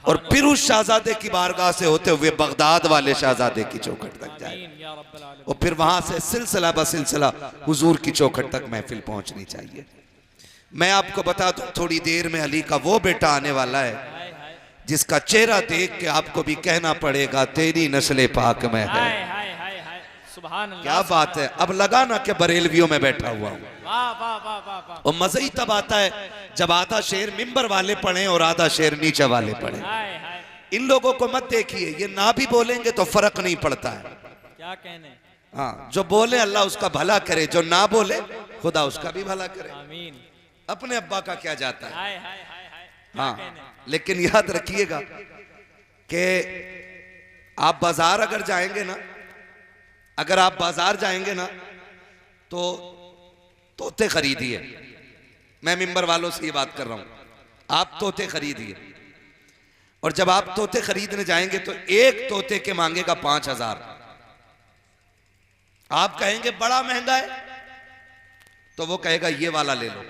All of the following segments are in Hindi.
और फिर उस शहजादे की बारगाह से होते हुए बगदाद वाले शहजादे की चौखट तक जाए और फिर वहां से सिलसिला बसिलसिला हुजूर की चौखट तक महफिल पहुंचनी चाहिए। मैं आपको बता दूं, थोड़ी देर में अली का वो बेटा आने वाला है जिसका चेहरा देख के आपको भी कहना पड़ेगा तेरी नस्ल पाक में है। क्या बात है। अब लगा ना कि बरेलवियों में बैठा हुआ हूं। और मजा ही तब आता है जब आधा शेर मिंबर वाले पढ़े और आधा शेर नीचे वाले पढ़े। इन लोगों को मत देखिए, ये ना भी बोलेंगे तो फर्क नहीं पड़ता है। क्या कहने। हाँ, जो बोले अल्लाह उसका भला करे, जो ना बोले खुदा उसका भी भला करे। आमीन। अपने अब्बा का क्या जाता है। हाय हाय हाय हाय। हाँ, लेकिन याद रखिएगा कि आप बाजार अगर जाएंगे ना, अगर आप बाजार जाएंगे ना तो तोते खरीदिए। मैं मिंबर वालों से ये बात कर रहा हूं, आप तोते खरीदिए। और जब आप तोते खरीदने जाएंगे तो एक तोते के मांगेगा 5,000। आप कहेंगे बड़ा महंगा है, तो वो कहेगा ये वाला ले लो।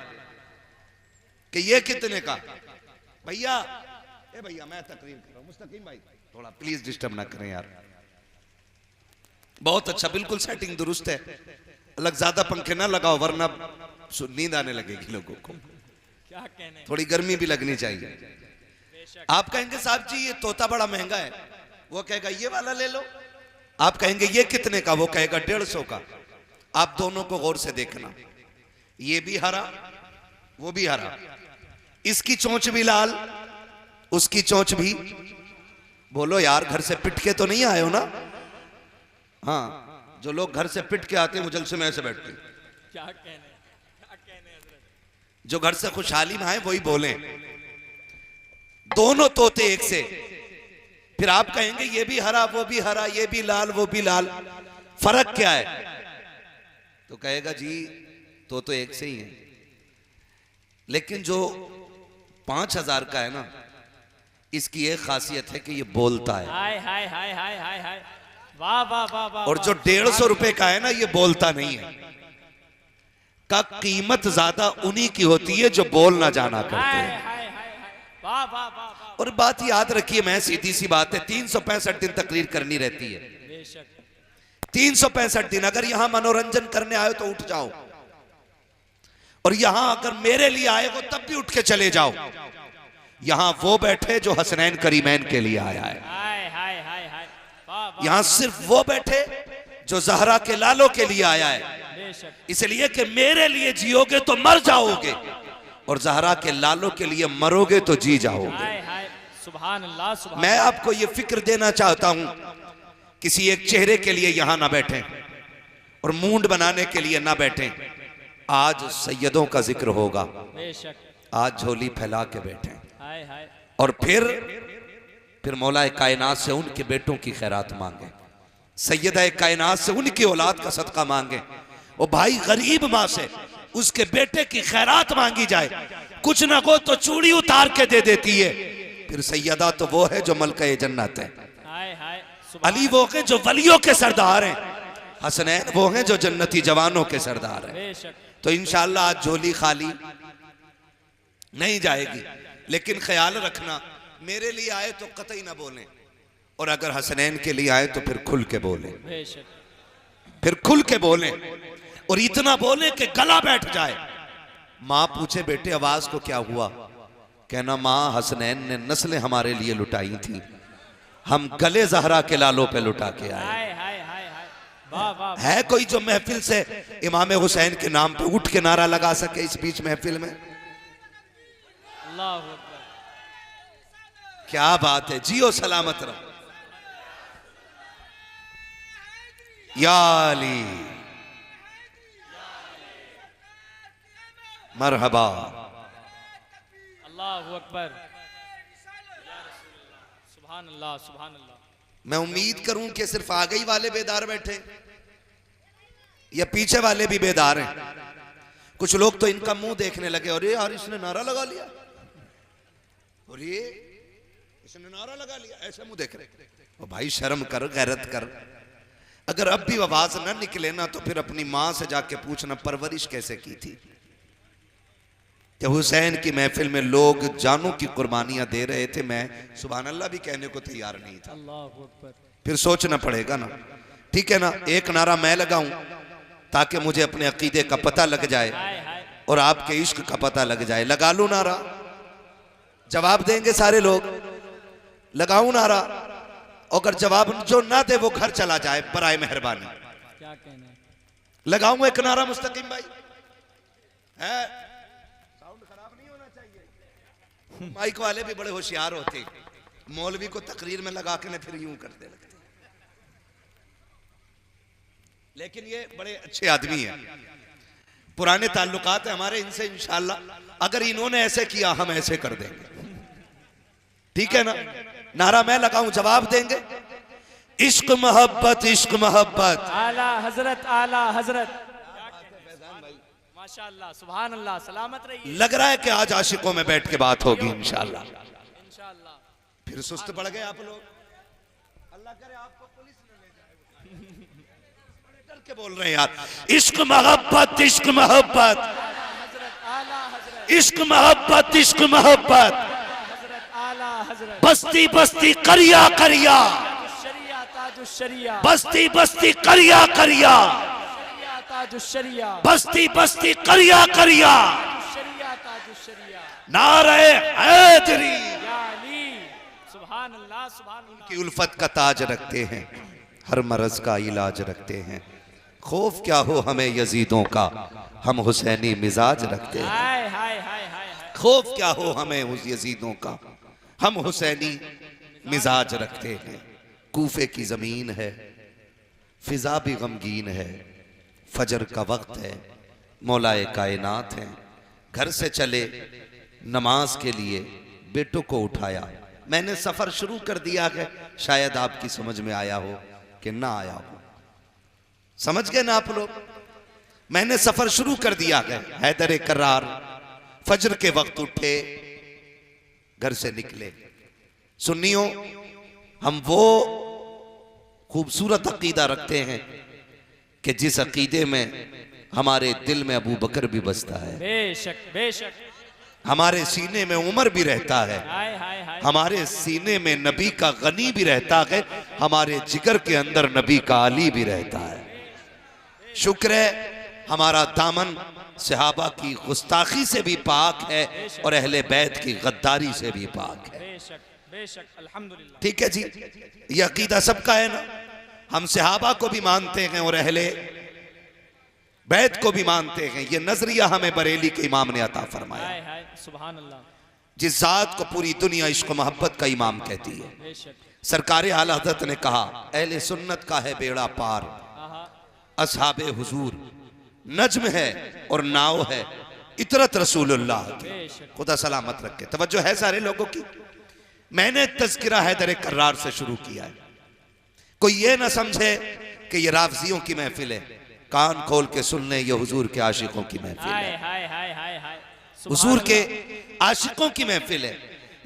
कि ये कितने का। भैया, ए भैया मैं तकरीर कर रहा हूं, मुस्तकीम भाई थोड़ा प्लीज डिस्टर्ब ना करें यार। बहुत अच्छा, बिल्कुल सेटिंग दुरुस्त है। अलग ज्यादा पंखे ना लगाओ वरना नींद आने लगेगी लोगों को। क्या कहने। थोड़ी गर्मी भी लगनी चाहिए। आप कहेंगे साहब जी ये तोता बड़ा महंगा है, वो कहेगा ये वाला ले लो। आप कहेंगे ये कितने का, वो कहेगा 150 का। आप दोनों को गौर से देखना, ये भी हरा वो भी हरा, इसकी चोंच भी लाल उसकी चोंच भी। बोलो यार, घर से पिट के तो नहीं आए हो ना। हाँ, जो लोग घर से पिट के आते हैं वो जलसे में ऐसे बैठते हैं। क्या कहने, क्या कहने हज़रत। जो घर से खुशहाली में आए वही बोले। दोनों तोते एक से। फिर आप कहेंगे ये भी हरा वो भी हरा, ये भी लाल वो भी लाल, फर्क क्या है। तो कहेगा जी तो एक से ही है, लेकिन जो 5,000 का है ना, इसकी एक खासियत है कि ये बोलता है। हाय हाय हाय हाय हाय हाय। वाह वाह वाह वाह। और जो 150 रुपए का है ना, ये बोलता नहीं है। का कीमत ज्यादा उन्हीं की होती है जो बोल ना जाना करते हैं। वाह वाह वाह। और बात याद रखिए, मैं सीधी सी बात है, 365 दिन तकरीर करनी रहती है। बेशक 365 दिन। अगर यहां मनोरंजन करने आए तो उठ जाओ, और यहां अगर मेरे लिए आए हो तब भी उठ के चले जाओ। यहां वो बैठे जो हसनैन करीमैन के लिए आया है। हाय हाय हाय हाय। वाह वाह। यहां सिर्फ वो बैठे जो जहरा के लालों के लिए आया है। बेशक। इसलिए कि मेरे लिए जियोगे तो मर जाओगे, और जहरा के लालों के लिए मरोगे तो जी जाओगे। हाय हाय। सुभान अल्लाह सुभान। मैं आपको ये फिक्र देना चाहता हूं, किसी एक चेहरे के लिए यहां ना बैठे और मूंड बनाने के लिए ना बैठे। आज सैयदों का जिक्र होगा। बेशक। आज झोली फैला के बैठे, हाय हाय। और फिर मौलाए कायनात से उनके बेटों की खैरात मांगे, सैयदा कायनात से उनकी औलाद का सदका मांगे। और भाई गरीब माँ से उसके बेटे की खैरात मांगी जाए, कुछ ना को तो चूड़ी उतार के दे देती है। फिर सैयदा तो वो है जो मलका जन्नत है। हाय हाय। अली वो है जो वलियों के सरदार हैं, हसनैन वो हैं जो जन्नती जवानों के सरदार हैं। बेशक। तो इंशाअल्लाह आज झोली खाली नहीं जाएगी, लेकिन ख्याल रखना मेरे लिए आए तो कतई ना बोलें, और अगर हसनैन के लिए आए तो फिर खुल के बोलें। बेशक। फिर खुल के बोलें, और इतना बोले कि गला बैठ जाए। माँ पूछे बेटे आवाज को क्या हुआ, कहना माँ हसनैन ने नस्लें हमारे लिए लुटाई थी, हम गले जहरा के लालों पे लुटा के आए। हाय हाय हाय हाय। वाह वाह। है कोई जो महफिल से इमाम हुसैन के नाम पे उठ के नारा लगा सके इस बीच महफिल में। अल्लाहु अकबर। क्या बात है, जियो सलामत रहो। या अली मरहबा। अल्लाहु अकबर। सुभान अल्लाह सुभान अल्लाह। मैं उम्मीद करूं कि सिर्फ आगे ही वाले बेदार बैठे या पीछे वाले भी बेदार हैं। कुछ लोग तो इनका मुंह देखने लगे, अरे यार इसने नारा लगा लिया, और ये इसने नारा लगा लिया, ऐसे मुंह देख रहे। ओ भाई शर्म कर, गैरत कर। अगर अब भी आवाज ना निकले ना तो फिर अपनी मां से जाके पूछना परवरिश कैसे की थी। कि हुसैन की महफिल में लोग जानों की कुर्बानियां दे रहे थे, मैं सुभान अल्लाह भी कहने को तैयार नहीं था। अल्लाहु अकबर। फिर सोचना पड़ेगा ना, ठीक है ना। एक नारा मैं लगाऊं ताकि मुझे अपने अकीदे का पता लग जाए हाय हाय। और आपके इश्क का पता लग जाए। लगा लूं नारा, जवाब देंगे सारे लोग। लगाऊं नारा, अगर जवाब जो ना दे वो घर चला जाए बराए मेहरबानी। क्या कहना है? लगाऊं एक नारा मुस्तकीम भाई है? साउंड खराब नहीं होना चाहिए। माइक वाले भी बड़े होशियार होते, मौलवी को तकरीर में लगा के फिर यूं करते लगते, लेकिन ये बड़े अच्छे आदमी हैं, पुराने ताल्लुकात है हमारे इनसे। इंशाअल्लाह अगर इन्होंने ऐसे किया हम ऐसे कर देंगे, ठीक है ना। नारा मैं लगाऊं, जवाब देंगे। इश्क मोहब्बत, इश्क मोहब्बत। आला हजरत, आला हजरत। माशाअल्लाह, सुभान अल्लाह, सलामत रहिए। लग रहा है कि आज आशिकों में बैठ के बात होगी इंशाअल्लाह। इंशाअल्लाह। फिर सुस्त पड़ गए आप लोग, अल्लाह करे आपको पुलिस न ले जाए। डर के बोल रहे हैं यार। इश्क मोहब्बत, इश्क मोहब्बत, हजरत, आला हजरत, इश्क मोहब्बत, इश्क मोहब्बत। हजरत, आला हजरत। बस्ती बस्ती करिया करिया, शरिया ताजुशरिया, बस्ती बस्ती करिया करिया, शरिया ताजुशरिया, बस्ती बस्ती करिया करिया। शरिया ताजुशरिया। नारे हैदरी या अली, सुभान अल्लाह, सुभान अल्लाह। की उल्फत का ताज रखते हैं, हर मरज का इलाज रखते हैं। खौफ क्या हो हमें यजीदों का, हम हुसैनी मिजाज रखते हैं। हाय हाय हाय हाय हाय। खौफ क्या हो हमें उस यजीदों का, हम हुसैनी मिजाज रखते हैं। कूफे की जमीन है, फिजा भी गमगीन है, फजर का वक्त है, मौलाए कायनात हैं। घर से चले नमाज के लिए, बेटों को उठाया। मैंने सफर शुरू कर दिया है, शायद आपकी समझ में आया हो कि ना आया हो। समझ गए ना आप लोग? मैंने सफर शुरू कर दिया है। हैदर करार फजर के वक्त उठे, घर से निकले। सुन्नियों, हम वो खूबसूरत अकीदा रखते हैं कि जिस अकीदे में हमारे दिल में अबू बकर भी बसता है, बेशक बेशक। हमारे सीने में उमर भी रहता है, हाय हाय हाय। हमारे सीने में नबी का गनी भी रहता है, हमारे जिगर के अंदर नबी का अली भी रहता है। शुक्र है हमारा दामन सहाबा की गुस्ताखी से भी पाक है और अहले बैत की गद्दारी से भी पाक है। बेशक बेशक, अल्हम्दुलिल्लाह। ठीक है जी, ये अकीदा सबका है ना। हम सहाबा को भी मानते हैं और अहले बैत को भी मानते हैं। ये नजरिया हमें बरेली के इमाम ने अता फरमाया, हाय हाय, सुभान अल्लाह। जिस जात को पूरी दुनिया इश्क मोहब्बत का इमाम कहती है। बेशक। सरकार आला हज़रत ने कहा, अहले सुन्नत का है बेड़ा पार, आहा। असहाबे हुजूर नज्म है और नाव है, इतरत रसूलुल्लाह की। बेशक। खुदा सलामत रखे। तवज्जो है सारे लोगों की। मैंने तज़किरा हैदर करार से शुरू किया है। कोई ये ना समझे कि ये राफजियों की महफिल है। कान खोल के सुन ले, ये हुजूर के आशिकों की महफिल हाय है, हाय हाय हाय हाय। हुजूर के आशिकों की महफिल है।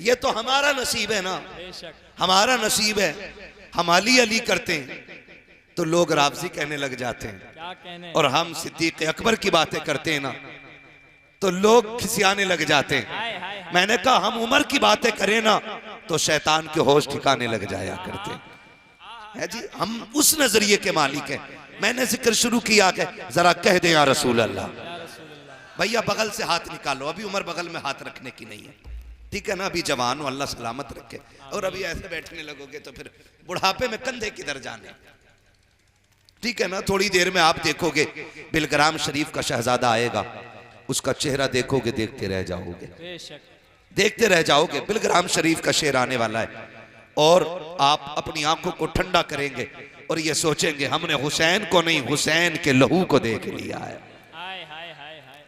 ये तो हमारा नसीब है ना, बेशक। हमारा नसीब है। हम अली अली करते हैं तो लोग राफजी कहने लग जाते हैं, क्या कहने। और हम सिद्दीक अकबर की बातें करते हैं ना तो लोग खिसियाने लग जाते हैं। हाय हाय हाय। मैंने कहा हम उमर की बातें करें ना तो शैतान के होश ठिकाने लग जाया करते हैं। है जी, हम उस नजरिए के मालिक हैं। मैंने जिक्र शुरू किया कि जरा कह दे या रसूल अल्लाह। या रसूलुल्लाह। भैया बगल से हाथ निकालो, अभी उम्र बगल में हाथ रखने की नहीं है, ठीक है ना। अभी जवान हो, अल्लाह सलामत रखे। और अभी ऐसे बैठने लगोगे तो फिर बुढ़ापे में कंधे किधर जाने, ठीक है ना। थोड़ी देर में आप देखोगे बिलग्राम शरीफ का शहजादा आएगा, उसका चेहरा देखोगे देखते रह जाओगे, बेशक। देखते रह जाओगे। बिलग्राम शरीफ का शेर आने वाला है और आप अपनी आंखों को ठंडा करेंगे और ये सोचेंगे हमने हुसैन को नहीं, हुसैन के लहू को देख लिया है। हाय हाय हाय हाय।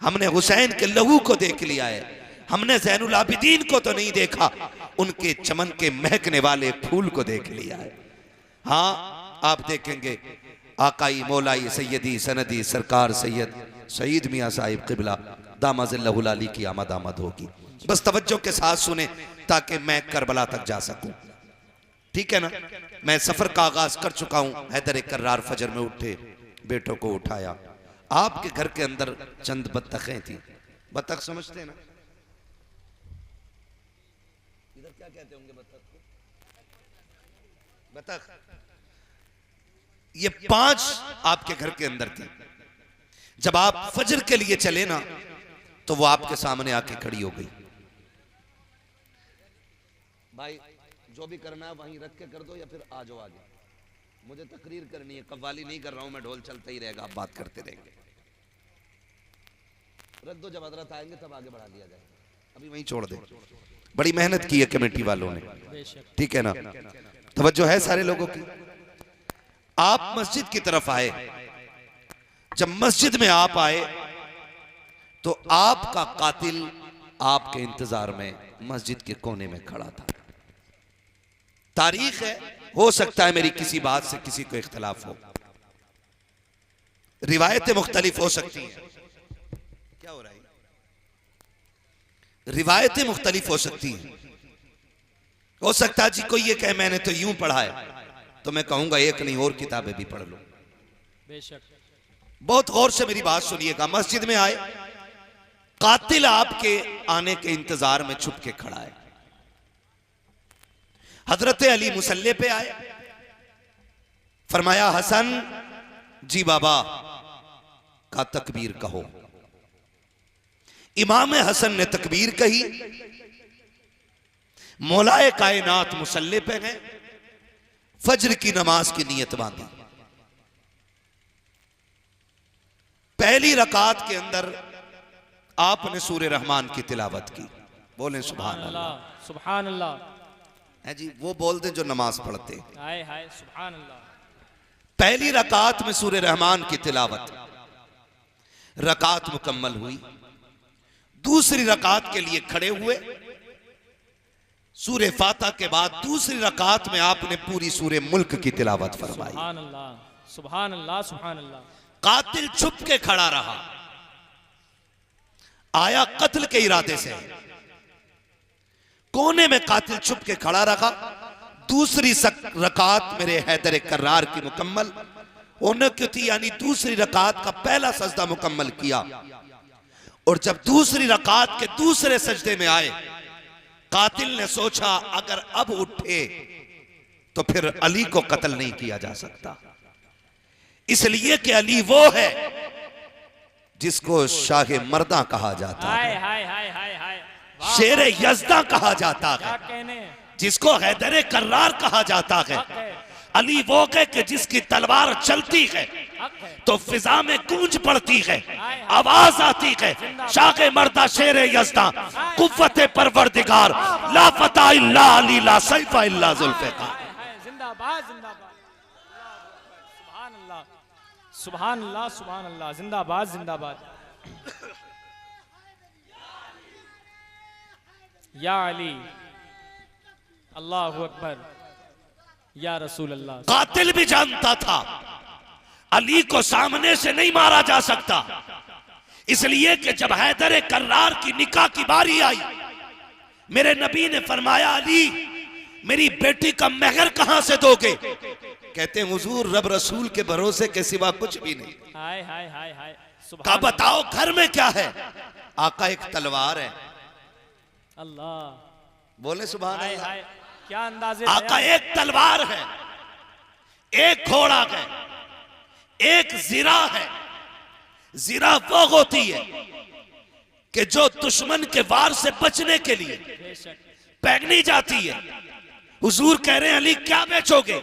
हमने हुसैन के लहू को देख लिया है। हमने ज़ैनुल आबिदीन को तो नहीं देखा, उनके चमन के महकने वाले फूल को देख लिया है। हाँ, आप देखेंगे आकाई मौलाई सैयदी सनदी सरकार सैयद सईद मियाँ साहिब क़िबला दामाज़िल्लहुल अली की आमद आमद होगी। बस तवज्जो के साथ सुने ताकि मैं करबला तक जा सकूं, ठीक है ना। मैं सफर का आगाज कर चुका हूं। हैदर करार फजर में उठे, बेटों को उठाया। आपके घर के अंदर चंद बत्तखें थी, बतख समझते हैं ना? इधर क्या कहते होंगे बतख को? बतख। ये 5 आपके घर के अंदर थी। जब आप फजर के लिए चले ना तो वो आपके सामने आके खड़ी हो गई। भाई जो भी करना है वहीं रख के कर दो या फिर आ जाओ आगे, मुझे तकरीर करनी है, कव्वाली नहीं कर रहा हूं मैं, ढोल चलता ही रहेगा, आप बात करते रहेंगे। रख दो, जब हजरत आएंगे तब आगे बढ़ा दिया जाएगा, अभी वहीं छोड़ दे। बड़ी मेहनत की है कमेटी वालों ने, ठीक है ना? तवज्जो है सारे लोगों की। आप मस्जिद की तरफ आए, जब मस्जिद में आप आए तो आपका कातिल आपके इंतजार में मस्जिद के कोने में खड़ा था। तारीख है, हो सकता है मेरी किसी बात से किसी को इख्तलाफ हो, रिवायतें मुख्तलिफ हो सकती हैं। क्या हो रहा है? रिवायतें मुख्तलिफ हो सकती हैं। हो सकता है जी कोई ये कहे मैंने तो यूं पढ़ा है, तो मैं कहूंगा एक नहीं और किताबें भी पढ़ लो। बेशक। बहुत गौर से मेरी बात सुनिएगा। मस्जिद में आए, कातिल आपके आने के इंतजार में छुप के खड़ा है। हजरत अली मुसल्ले पे आए, फरमाया हसन जी बाबा का तकबीर कहो। इमाम हसन ने तकबीर कही, मौलाए कायनात मुसल्ले पे गए, फजर की नमाज की नीयत बांधी। पहली रकात के अंदर आपने सूरे रहमान की तिलावत की। बोलें सुभान अल्लाह। सुभान अल्लाह है जी, वो बोलते जो नमाज पढ़ते। हाय हाय सुभान अल्लाह। पहली रकात में सूरे रहमान की तिलावत, रकात मुकम्मल हुई। दूसरी रकात के लिए खड़े हुए, सूरे फातिहा के बाद दूसरी रकात में आपने पूरी सूरे मुल्क की तिलावत फरमाई। सुभान अल्लाह सुभान अल्लाह सुभान अल्लाह। कातिल छुप के खड़ा रहा, आया कत्ल के इरादे से, कोने में कातिल छुप के खड़ा रहा। दूसरी रकात मेरे हैदर कर्रार की मुकम्मल होने की थी, यानी दूसरी रकात का पहला सजदा मुकम्मल किया। और जब दूसरी रकात के दूसरे सजदे में आए, कातिल ने सोचा अगर अब उठे तो फिर अली को कत्ल नहीं किया जा सकता, इसलिए कि अली वो है जिसको शाह मर्दा कहा जाता है, हाय हाय हाय हाय। शेर यज़दा कहा जाता क्या है, कहने। जिसको हैदर कर्रार कहा जाता है। अली वो है कि जिसकी तलवार चलती है तो फिजा में गूंज पड़ती है, आवाज आती है, शाह मर्दा शेर यज़दा कुव्वत परवरदिगार, ला फता इल्ला अली ला सैफा इल्ला जुल्फ़िकार। जिंदाबाद जिंदाबाद। सुभान अल्लाह सुभान अल्लाह सुभान अल्लाह। जिंदाबाद जिंदाबाद। या अली अल्लाहु अकबर या रसूल अल्लाह। कातिल भी जानता था अली को सामने से नहीं मारा जा सकता, इसलिए कि जब हैदर कर्रार की निकाह की बारी आई, मेरे नबी ने फरमाया अली मेरी बेटी का महर कहां से दोगे? कहते हैं हुजूर रब रसूल के भरोसे के सिवा कुछ भी नहीं। हाय हाय हाय हाय। कहा बताओ घर में क्या है? आका एक तलवार है। अल्लाह। बोले सुभान हाय अल्लाह। हाय क्या अंदाजे। आका एक तलवार है, एक घोड़ा है, एक जिरा है। जिरा वो होती है कि जो दुश्मन के वार से बचने के लिए पहनी जाती है। हुजूर कह रहे हैं अली क्या बेचोगे?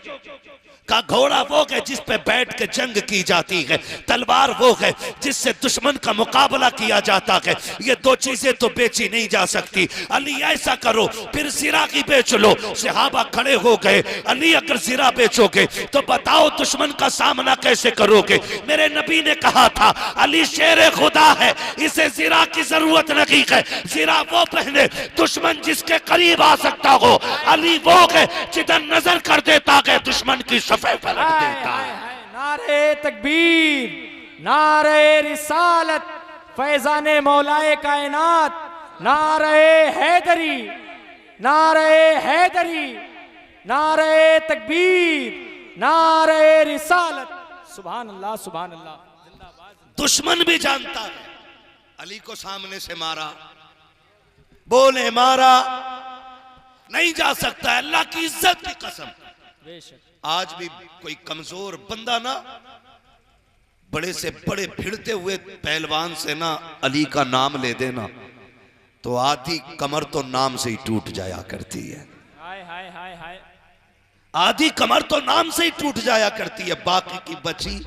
का घोड़ा वो है जिस पे बैठ के जंग की जाती है, तलवार वो है जिससे दुश्मन का मुकाबला किया जाता है। ये दो चीजें तो बेची नहीं जा सकती। अली ऐसा करो फिर जिरा की बेच लो। सहाबा खड़े हो गए, अली अगर जिरा बेचोगे तो बताओ दुश्मन का सामना कैसे करोगे? मेरे नबी ने कहा था अली शेर खुदा है, इसे जिरा की जरूरत नहीं है। जिरा वो पहने दुश्मन जिसके करीब आ सकता हो। अली वो है जिधर नजर कर देता है दुश्मन की पलट देता है। नारे तकबीर, नारे रिसालत, फैजाने मौलाए कायनात, नारे हैदरी, नारे हैदरी, नारे तकबीर, नारे रिसालत। सुभान अल्लाह सुभान अल्लाह। दुश्मन भी जानता है अली को सामने से मारा, बोले मारा नहीं जा सकता, अल्लाह की इज्जत की कसम। आज भी कोई कमजोर बंदा ना बड़े से बड़े भिड़ते हुए पहलवान से ना अली का नाम ले देना तो आधी कमर तो नाम से ही टूट जाया करती है। हाय हाय हाय हाय, आधी कमर तो नाम से ही टूट जाया करती है, बाकी की बची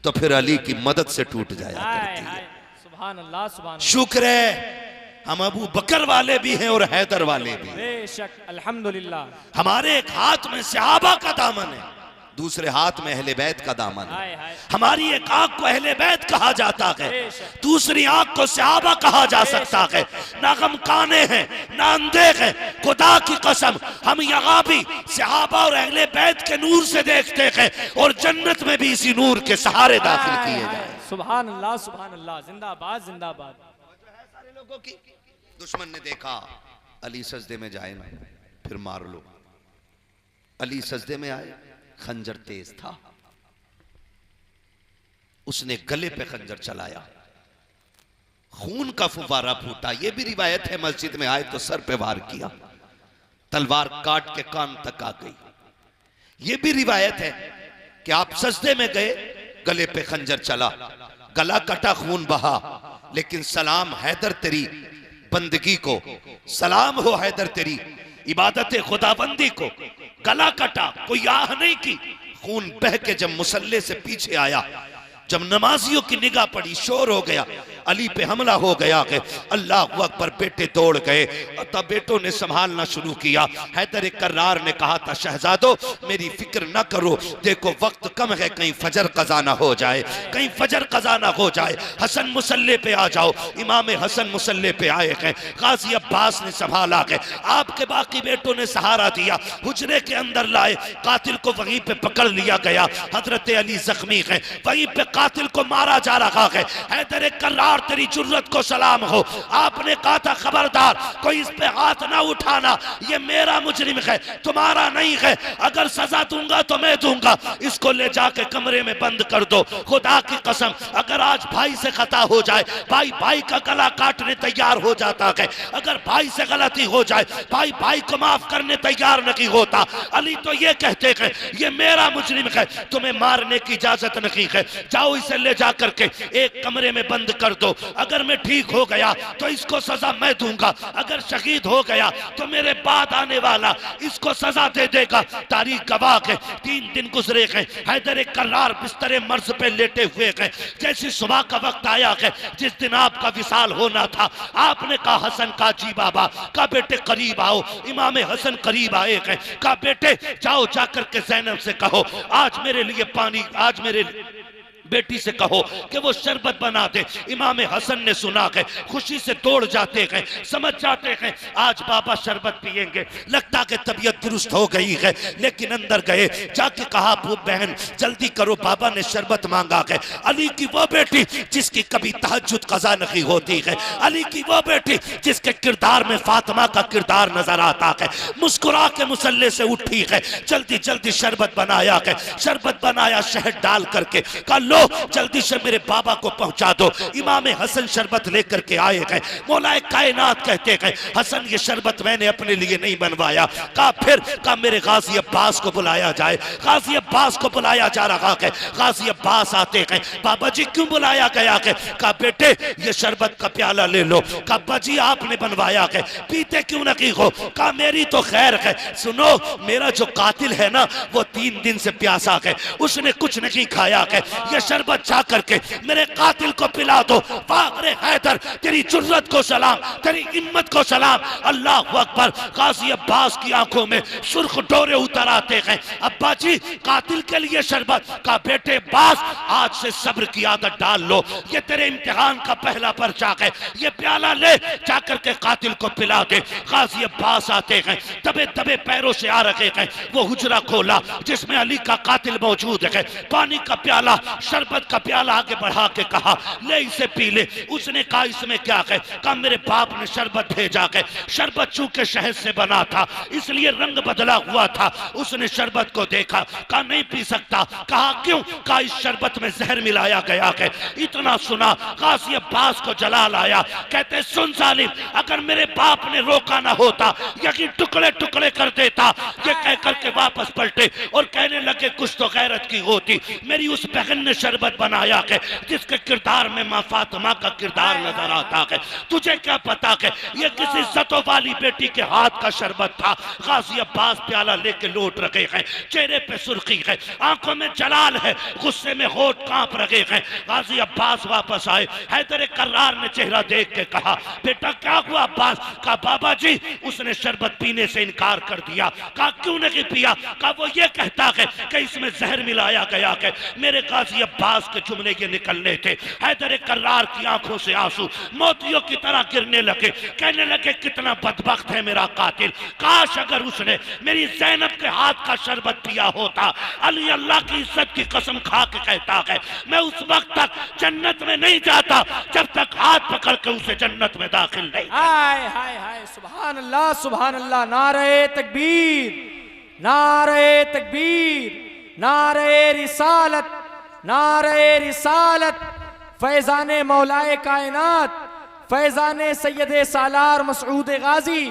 तो फिर अली की मदद से टूट जाया करती है। सुभान अल्लाह सुभान अल्लाह। शुक्र है हम अबू बकर वाले भी हैं और हैदर वाले भी। बेशक अल्हम्दुलिल्लाह। हमारे एक हाथ में सहाबा का दामन है, दूसरे हाथ में अहले बैत का दामन है। हमारी एक आंख को अहले बैत कहा जाता है, दूसरी आंख को सहाबा कहा जा सकता है। ना हम काने हैं ना अंधे हैं, खुदा की कसम हम यहाँ भी सहाबा और अहले बैत के नूर से देखते हैं और जन्नत में भी इसी नूर के सहारे दाखिल किए जाए। सुभान अल्लाह सुभान अल्लाह, जिंदाबाद जिंदाबाद। सारे लोगों की दुश्मन ने देखा अली सजदे में जाए ना फिर मार लो। अली सजदे में आए, खंजर तेज था, उसने गले पे खंजर चलाया, खून का फुवारा फूटा। यह भी रिवायत है मस्जिद में आए तो सर पे वार किया, तलवार काट के कान तक आ गई। यह भी रिवायत है कि आप सजदे में गए, गले पे खंजर चला, गला कटा, खून बहा, लेकिन सलाम हैदर तेरी बंदगी को, सलाम हो हैदर तेरी इबादत खुदाबंदी को। गला कटा, कोई आह नहीं की, खून बह के जब मुसल्ले से पीछे आया, जब नमाजियों की निगाह पड़ी, शोर हो गया, अली पे हमला हो गया कि अल्लाह अकबर। बेटे दौड़ गए, तब बेटों ने संभालना शुरू किया। हैदर कर्रार ने कहा था, शहजादो मेरी फिक्र न करो, देखो वक्त कम है, कहीं फजर कज़ा ना हो जाए, कहीं फजर कज़ा ना हो जाए। हसन मुसल्ले पे आ जाओ। इमाम हसन मुसल्ले पे आए हैं, गाजी अब्बास ने संभाला है, आपके बाकी बेटों ने सहारा दिया, हुजरे के अंदर लाए, कातिल को वहीं पे पकड़ लिया गया। हजरत अली जख्मी है, वहीं पे कातिल को मारा जा रहा है। हैदर कर्रार तेरी जुर्रत को सलाम हो, आपने कहा था खबरदार कोई इस पे हाथ ना उठाना, ये मेरा मुजरिम है तुम्हारा नहीं है, अगर सजा दूंगा तो मैं दूंगा, इसको ले जाके कमरे में बंद कर दो। खुदा की कसम अगर आज भाई से खता हो जाए, भाई भाई का गला काटने तैयार हो जाता है, अगर भाई से गलती हो जाए भाई भाई को माफ करने तैयार नहीं होता। अली तो ये कहते हैं ये मेरा मुजरिम है, तुम्हें मारने की इजाजत नहीं है, जाओ इसे ले जा करके एक कमरे में बंद कर दो, अगर मैं ठीक हो गया तो इसको सजा मैं दूंगा, अगर शहीद हो गया तो मेरे बाद आने वाला इसको सजा दे देगा। तारीख गवाह है, 3 दिन गुजरे हैं, हैदर कर्रार बिस्तरे मर्ज पे लेटे हुए हैं। जैसी सुबह का वक्त आया है जिस दिन आपका विसाल होना था, आपने कहा हसन का जी बाबा का बेटे करीब आओ। इमाम हसन करीब आए हैं, कहा बेटे जाओ जाकर के ज़ैनब से कहो आज मेरे लिए पानी, आज मेरे बेटी से कहो कि वो शरबत बना दे। इमाम हसन ने सुना है, खुशी से दौड़ जाते हैं, समझ जाते हैं आज बाबा शरबत पिएंगे, लगता कि तबीयत दुरुस्त हो गई है, लेकिन अंदर गए, जाके कहा बहन जल्दी करो बाबा ने शरबत मांगा है। अली की वो बेटी जिसकी कभी तहज्जुद कज़ा नहीं होती है, अली की वो बेटी जिसके किरदार में फातिमा का किरदार नजर आता है, मुस्कुरा के मुसल्ले से उठी है, जल्दी जल्दी शरबत बनाया है, शरबत बनाया शहद डाल करके, कल जल्दी से मेरे बाबा को पहुंचा दो। इमाम हसन शरबत लेकर के आए हैं, मौलाए कायनात कहते हैं हसन ये शरबत मैंने अपने लिए नहीं बनवाया। कहा फिर, कहा मेरे गाजी अब्बास को बुलाया जाए। गाजी अब्बास को बुलाया जा रहा है, गाजी अब्बास आते हैं, बाबा जी क्यों बुलाया गया है? कहा बेटे ये शरबत का प्याला ले लो। कहा बाजी आपने बनवाया है, पीते क्यों नहीं हो? कहा मेरी तो खैर है, सुनो मेरा जो कातिल है ना वो 3 दिन से प्यासा है, उसने कुछ नहीं खाया है, ये शरबत जा करके मेरे कातिल को पिला दो। वाह हैदर तेरी जुर्रत को सलाम, तेरी हिम्मत को सलाम। अल्लाह अकबर। गाजी अब्बास की आंखों में सुर्ख डोरे उतर आते हैं। अब्बा जी कातिल के लिए शरबत। का बेटे अब्बास आज से सब्र की आदत डाल लो, ये तेरे इम्तिहान का पहला पर्चा है, ये प्याला ले जाकर के कातिल को पिला दे। गाजी अब्बास आते हैं, दबे दबे पैरों से आ रहे हैं। वो हुजरा खोला जिसमें अली का कातिल मौजूद है, पानी का प्याला, शरबत का प्याला आगे बढ़ा के कहा ले इसे पी ले। उसने कहा इसमें क्या है? कहा मेरे बाप ने शरबत भेजा है, शरबत चूंकि शहद से बना था इसलिए रंग बदला हुआ था। उसने शरबत को देखा, कहा नहीं पी सकता। कहा क्यों? कहा इस शरबत में जहर मिलाया गया है। इतना सुना गाजी अब्बास को जलाल आया, कहते सुन जालिम, अगर मेरे बाप ने रोका ना होता यकीन टुकड़े टुकड़े कर देता। ये कह करके वापस पलटे और कहने लगे कुछ तो गैरत की होती। मेरी उस बहन ने शरबत बनाया है जिसके किरदार में माँ फातिमा का किरदार नजर आता है। तुझे क्या पता है ये किसी इज्जतों वाली बेटी के हाथ का शरबत था। गाजी अब्बास प्याला लेके लौट रहे हैं, चेहरे पे सुर्खी है, आंखों में जलाल है, गुस्से में होठ कांप रहे हैं। गाजी अब्बास वापस आए, हैदर कर्रार ने चेहरा देख के कहा बेटा क्या हुआ अब्बास? कहा बाबा जी उसने शरबत पीने से इनकार कर दिया। कहा क्यों नहीं पिया? कहा वो ये कहता है कि इसमें जहर मिलाया गया है। मेरे गाजी अब्बास के जुमले ये निकलने थे, हैदर कर्रार की आंखों से आंसू मोतियों की तरह गिरने लगे। कहने लगे कितना बदबख्त है मेरा कातिल, काश अगर उसने मेरी ज़ैनब के हाथ का शरबत पिया होता। अली अल्लाह की इज्जत की कसम खा के कहता है मैं उस वक्त तक जन्नत में नहीं जाता जब तक हाथ पकड़ के उसे जन्नत में दाखिल नहीं। हाय हाय हाय, सुभान अल्लाह सुभान अल्लाह। नारे तकबीर, नारे तकबीर, नारे रिसालत, नारे रिसालत। फैजाने मौलाए कायनात, फैजाने सैयदे सालार मसऊद गाजी,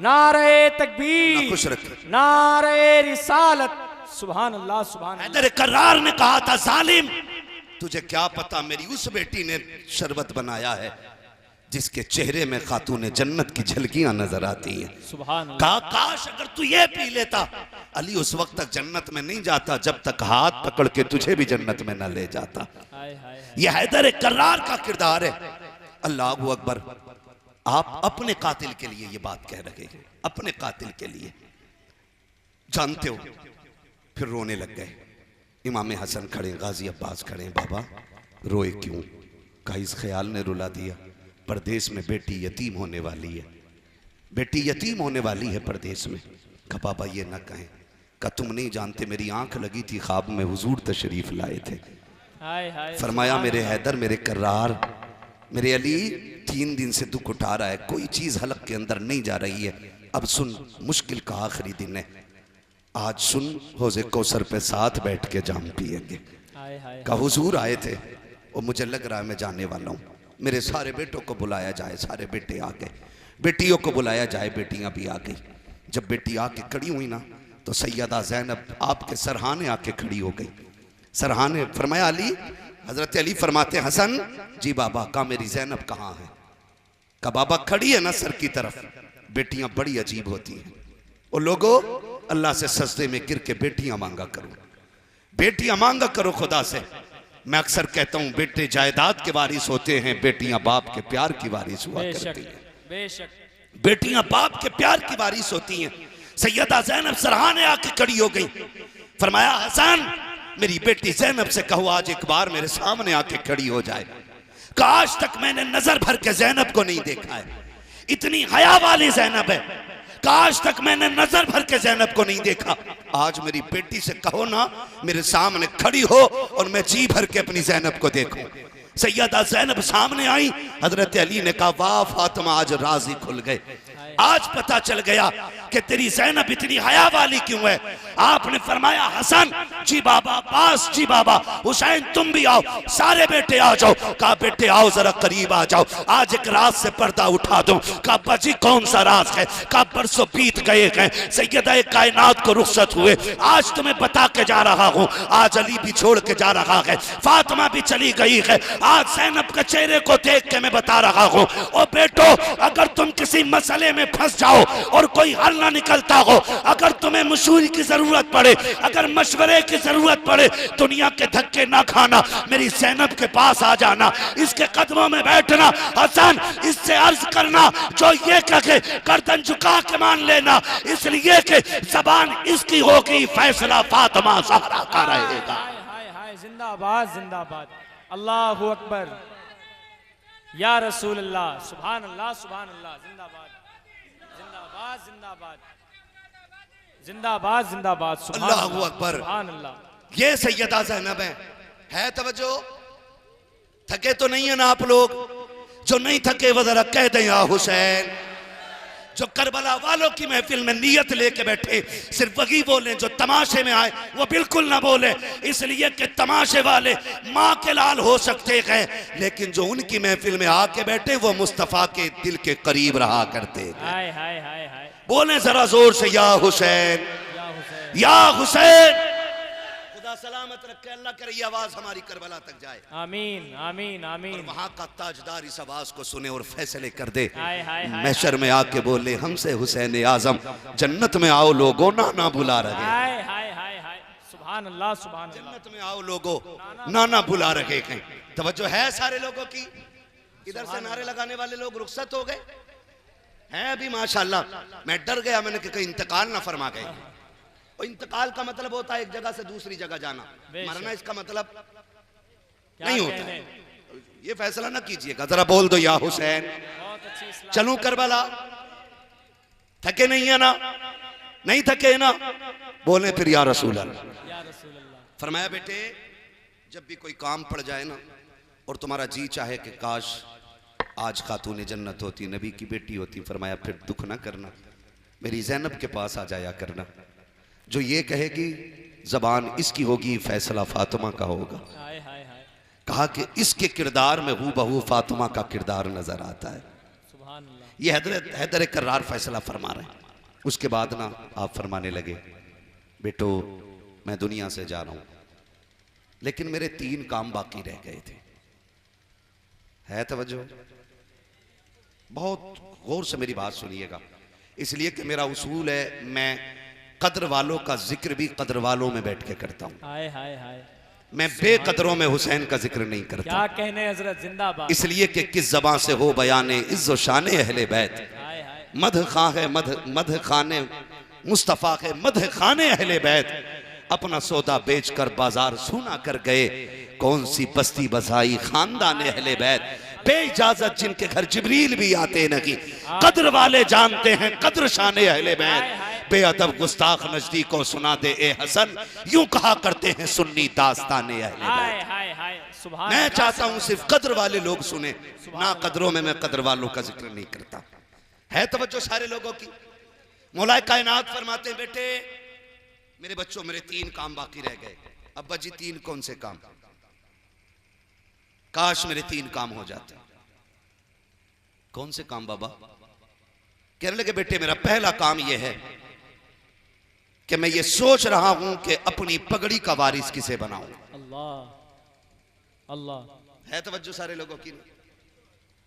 नारे तकबीर, खुश रखे, नारे रिसालत। सुभान अल्लाह सुभान अल्लाह। हैदर कर्रार ने कहा था जालिम तुझे क्या पता मेरी उस बेटी ने शरबत बनाया है जिसके चेहरे में खातून जन्नत की झलकियां नजर आती हैं। सुभान अल्लाह। कहा काश अगर तू ये पी लेता। अली उस वक्त तक जन्नत में नहीं जाता जब तक हाथ पकड़ के तुझे भी जन्नत में न ले जाता। हाय हाय। यह हैदर कर्रार का किरदार है। अल्लाह अकबर। आप अपने कातिल के लिए ये बात कह रहे हैं, अपने कातिल के लिए, जानते हो। फिर रोने लग गए। इमाम हसन खड़े, गाजी अब्बास खड़े। बाबा रोए क्यों? कहा इस ख्याल ने रुला दिया, परदेश में बेटी यतीम होने वाली है, बेटी यतीम होने वाली है परदेश में। कहा बाबा ये ना कहें। कहा तुम नहीं जानते मेरी आंख लगी थी, ख्वाब में हुजूर तशरीफ लाए थे। हाय हाय। फरमाया मेरे हैदर, मेरे कर्रार, मेरे अली 3 दिन से दुख उठा रहा है, कोई चीज हलक के अंदर नहीं जा रही है। अब सुन, मुश्किल का आखिरी दिन है, आज सुन, होज़े कौसर पे साथ बैठ के जाम पिएंगे। का हुजूर आए थे और मुझे लग रहा है मैं जाने वाला हूँ। मेरे सारे बेटों को बुलाया जाए, सारे बेटे आ गए, बेटियों को बुलाया जाए, बेटियां भी आ गई। जब बेटी आके खड़ी हुई ना तो सैयदा ज़ैनब आपके सरहाने आके खड़ी हो गई। सरहाने फरमाया अली, हजरत अली फरमाते हसन जी बाबा। का मेरी ज़ैनब कहाँ है? का बाबा खड़ी है ना सर की तरफ। बेटियां बड़ी अजीब होती हैं। और लोगों अल्लाह से सजदे में गिर के बेटियां मांगा करो, बेटियां मांगा करो खुदा से। मैं अक्सर कहता हूं बेटे जायदाद के वारिस होते हैं, बेटियां बाप के प्यार की वारिस हुआ करती हैं। बेशक बेटियां बाप के प्यार की वारिस होती हैं। सैयदा ज़ैनब सरहाने आके खड़ी हो गई। फरमाया हसन मेरी बेटी ज़ैनब से कहो आज एक बार मेरे सामने आके खड़ी हो जाए। आज तक मैंने नजर भर के ज़ैनब को नहीं देखा है, इतनी हया वाली ज़ैनब है। आज तक मैंने नजर भर के ज़ैनब को नहीं देखा। आज मेरी बेटी से कहो ना मेरे सामने खड़ी हो और मैं जी भर के अपनी ज़ैनब को देखूं। सैयदा ज़ैनब सामने आई। हजरत अली ने कहा वाह फातिमा, आज राज़ी खुल गए, आज पता चल गया कि तेरी ज़ैनब इतनी हया वाली क्यों है। आपने फरमाया हसन जी बाबा, अब्बास जी बाबा, हुसैन तुम भी आओ, सारे बेटे आ जाओ। कहा बेटे आओ जरा करीब आ जाओ, आज एक राज से पर्दा उठा दूं। कहा बाजी कौन सा राज है? कहा बरसों बीत गए हैं, सैयदा कायनात को रुखसत हुए, आज तुम्हें बता के जा रहा हूं। आज अली भी छोड़ के जा रहा है, फातिमा भी चली गई है, आज ज़ैनब के चेहरे को देख के मैं बता रहा हूं। और बेटो अगर तुम किसी मसले में फंस जाओ और कोई हल ना निकलता हो, अगर तुम्हें मशवरे की जरूरत पड़े, अगर मशवरे की जरूरत पड़े, दुनिया के धक्के ना खाना, मेरी ज़ैनब के पास आ जाना, इसके कदमों में बैठना। हसन इससे अर्ज करना जो ये कहे गर्दन झुका के मान लेना, इसलिए कि जबान इसकी होगी, फैसला फातिमा ज़हरा का रहेगा। हाय हाय, जिंदाबाद जिंदाबाद, अल्लाहु अकबर, या रसूल अल्लाह, सुभान अल्लाह सुभान अल्लाह, जिंदाबाद जिंदाबाद जिंदाबाद। जिंदाबाद जिंदाबाद। सुभान अल्लाहू अल्लाह, अकबर। सुभान अल्लाह। ये सैयदा ज़ैनब है तवज्जो। थके तो नहीं है ना आप लोग? जो नहीं थके वो जरा कह दें या हुसैन। जो करबला वालों की महफिल में नियत लेके बैठे सिर्फ वही बोले, जो तमाशे में आए वो बिल्कुल ना बोले, इसलिए कि तमाशे वाले माँ के लाल हो सकते हैं, लेकिन जो उनकी महफिल में आके बैठे वो मुस्तफ़ा के दिल के करीब रहा करते हैं। हाय हाय हाय हाय। बोले जरा जोर से या हुसैन, या हुसैन, या हुसैन। खुदा सलामत रखे, अल्लाह करे ये आवाज हमारी करबला तक जाए। आमीन आमीन और आमीन। वहां का ताजदार इस आवाज को सुने और फैसले कर दे। हाय हाय हाय। महशर में आके बोले हमसे हुसैन आजम जन्नत में आओ लोगो, नाना बुला रहे। हाय हाय हाय हाय। सुभान अल्लाह सुभान अल्लाह। जन्नत में आओ लोगो, नाना बुला रहे हैं। तवज्जो है सारे लोगों की? इधर से नारे लगाने वाले लोग रुखसत हो गए हैं अभी माशाल्लाह। मैं डर गया, मैंने कहा इंतकाल ना फरमा गए। और इंतकाल का मतलब होता है एक जगह से दूसरी जगह जाना, मरना इसका मतलब नहीं होता है। ये फैसला ना कीजिएगा, जरा बोल दो या हुसैन। बहुत अच्छी इस्लाम। चलूं करबला? थके नहीं है ना? नहीं थके ना? बोले फिर या रसूल अल्लाह। या रसूल अल्लाह। फरमाया बेटे जब भी कोई काम पड़ जाए ना और तुम्हारा जी चाहे कि काश आज खातून जन्नत होती, नबी की बेटी होती, फरमाया फिर दुख ना करना, मेरी ज़ैनब के पास आ जाया करना। जो ये कहेगी जबान इसकी होगी, फैसला फातिमा का होगा। हाय हाय हाय। कहा कि इसके किरदार में हूबहू फातिमा का किरदार नजर आता है। सुभान अल्लाह। ये हैदर कर्रार फैसला फरमा रहे हैं। उसके बाद ना आप फरमाने लगे बेटो मैं दुनिया से जा रहा हूं, लेकिन मेरे 3 काम बाकी रह गए थे। है तवज्जो? बहुत गौर से मेरी बात सुनिएगा, इसलिए कि मेरा उसूल है मैं कद्र वालों का जिक्र भी कद्र वालों में बैठ के करता हूं। हाय हाय हाय। मैं बेकदरों में हुसैन का जिक्र नहीं करता, क्या कहने हजरत, जिंदाबाद। इसलिए कि किस ज़बान से हो बयाने इज़्ज़ो शाने अहले बैत। हाय हाय। मध खां है मध खाने मुस्तफ़ा है, मध खाने अहले बैत। अपना सौदा बेच कर बाजार सूना कर गए, कौन सी बस्ती बसाई खानदान अहले बैत। बेइजाजत जिनके घर जिब्रील भी आते नहीं, कद्र वाले जानते हैं कद्र शाने अहले बैत। बेअदब गुस्ताख नजदीकों सुना दे ए हसन, यूं कहा करते हैं सुन्नी दास्ताने अहले हाय बैत। हाय हाय। सुभान मैं अल्लाह। चाहता हूं सिर्फ कद्र वाले लोग सुने, ना कद्रों में मैं कद्र वालों का जिक्र नहीं करता। है तवज्जो सारे लोगों की? मौलाए कायनात फरमाते हैं बेटे मेरे बच्चों मेरे 3 काम बाकी रह गए। अब्बा जी 3 कौन से काम? काश मेरे 3 काम हो जाते। कौन से काम बाबा? कहने लगे बेटे मेरा पहला काम यह है कि मैं ये सोच रहा हूं कि अपनी पगड़ी का वारिस किसे बनाऊं। अल्लाह अल्लाह। है तवज्जो सारे लोगों की?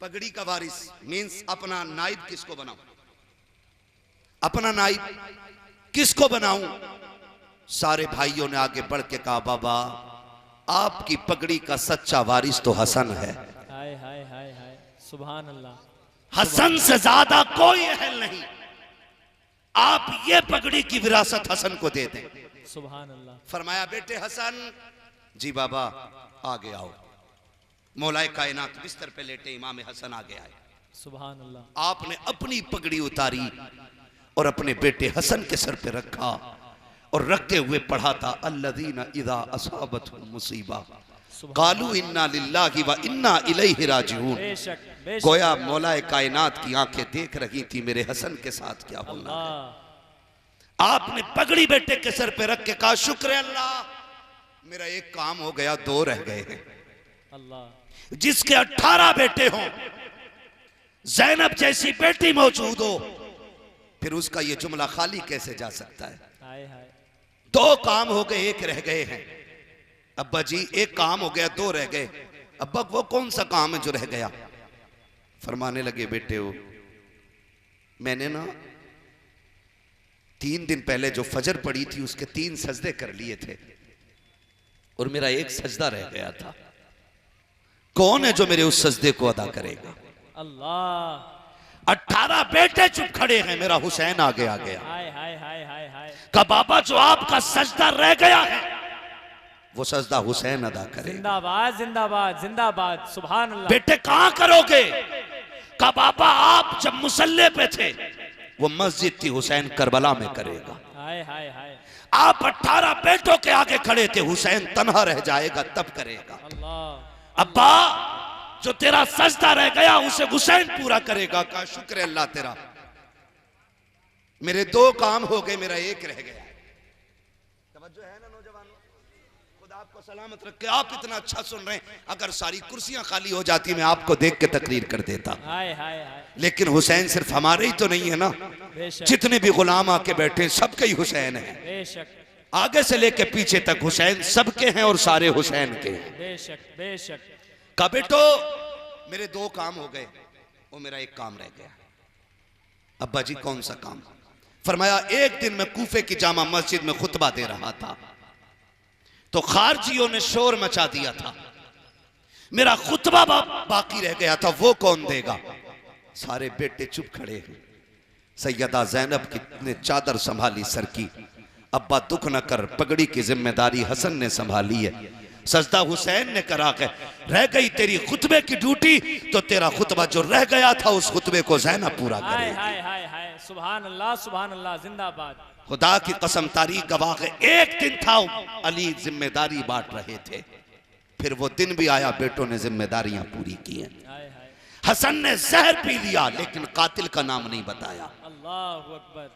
पगड़ी का वारिस मींस अपना नाइब किसको बनाऊं? अपना नाइब किसको बनाऊं? सारे भाइयों ने आगे बढ़ के कहा बाबा आपकी पगड़ी का सच्चा वारिस तो हसन है। हाय हाय हाय हाय। सुभान अल्लाह। हसन से ज्यादा कोई अहल नहीं, आप ये पगड़ी की विरासत हसन को दे दें। सुभान अल्लाह। फरमाया बेटे हसन जी बाबा आगे आओ। मौलाए कायनात बिस्तर पे लेटे इमाम हसन आगे आए। सुभान अल्लाह। आपने अपनी पगड़ी उतारी और अपने बेटे हसन के सर पे रखा और रखते हुए पढ़ा था अल्लज़ीना इज़ा असाबतहुम मुसीबा कालू इन्ना लिल्लाहि व इन्ना इलैहि राजिऊन। बेशक बेशक। गोया मौलाए कायनात की आंखें देख रही थी मेरे हसन के साथ क्या होना है। आपने पगड़ी बेटे के सर पे रख के कहा शुक्र है अल्लाह मेरा 1 काम हो गया, 2 रह गए हैं। अल्लाह। जिसके 18 बेटे हों, ज़ैनब जैसी बेटी मौजूद हो, फिर उसका ये जुमला खाली कैसे जा सकता है? हाय हाय। 2 काम हो गए, 1 रह गए हैं। अब्बा जी 1 काम हो गया, 2 रह गए। अब्बा वो कौन सा काम है जो रह गया? फरमाने लगे बेटे हो मैंने ना 3 दिन पहले जो फजर पड़ी थी उसके 3 सजदे कर लिए थे और मेरा 1 सजदा रह गया था। कौन है जो मेरे उस सजदे को अदा करेगा? अल्लाह। 18 बेटे चुप खड़े हैं, मेरा हुसैन आगे आ गया। हाय हाय हाय हाय हाय। का बाबा जो आपका सजदा रह गया है वो सजदा हुसैन अदा करेगा। जिंदाबाद जिंदाबाद जिंदाबाद। सुभान अल्लाह। बेटे कहां करोगे? का बाबा आप जब मुसल्ले पे थे वो मस्जिद थी हुसैन करबला में करेगा। हाय हाय हाय हाय आप 18 बेटों के आगे खड़े थे, हुसैन तन्हा रह जाएगा तब करेगा। अल्लाह अब्बा जो तेरा सजदा रह गया उसे हुसैन पूरा करेगा। का शुक्र है अल्लाह तेरा, मेरे 2 काम हो गए, मेरा 1 रह गया। तवज्जो है ना नौजवानों, खुदा आपको सलामत रखे। आप इतना अच्छा सुन रहे हैं, अगर सारी कुर्सियां खाली हो जाती मैं आपको देख के तकरीर कर देता। हाय हाय हाय लेकिन हुसैन सिर्फ हमारे ही तो नहीं है ना, बेशक जितने भी गुलाम आके बैठे सबके ही हुसैन है। बेशक आगे से लेके पीछे तक हुसैन सबके हैं और सारे हुसैन के हैं। बेशक बेशक का बेटो मेरे 2 काम हो गए, वो मेरा 1 काम रह गया। अब्बा जी कौन सा काम? फरमाया एक दिन मैं कूफे की जामा मस्जिद में खुतबा दे रहा था तो खारजियों ने शोर मचा दिया था, मेरा खुतबा बाकी रह गया था, वो कौन देगा? सारे बेटे चुप खड़े हैं। सैयदा ज़ैनब ने चादर संभाली सर की, अब्बा दुख न कर, पगड़ी की जिम्मेदारी हसन ने संभाली है। सजदा हुसैन ने करा के रह गई तेरी खुतबे की ड्यूटी, तो तेरा खुतबा जो रह गया था उस खुतबे को ज़ैनब पूरा हाय करे। हाय हाय हाय सुभान अल्लाह जिंदाबाद। खुदा की कसम तारीख गवाह है, एक दिन था अली जिम्मेदारी बांट रहे थे, फिर वो दिन भी आया, बेटों ने जिम्मेदारियां पूरी की हैं। हाय हाय हसन ने जहर पी लिया लेकिन कातिल का नाम नहीं बताया। अल्लाहु अकबर।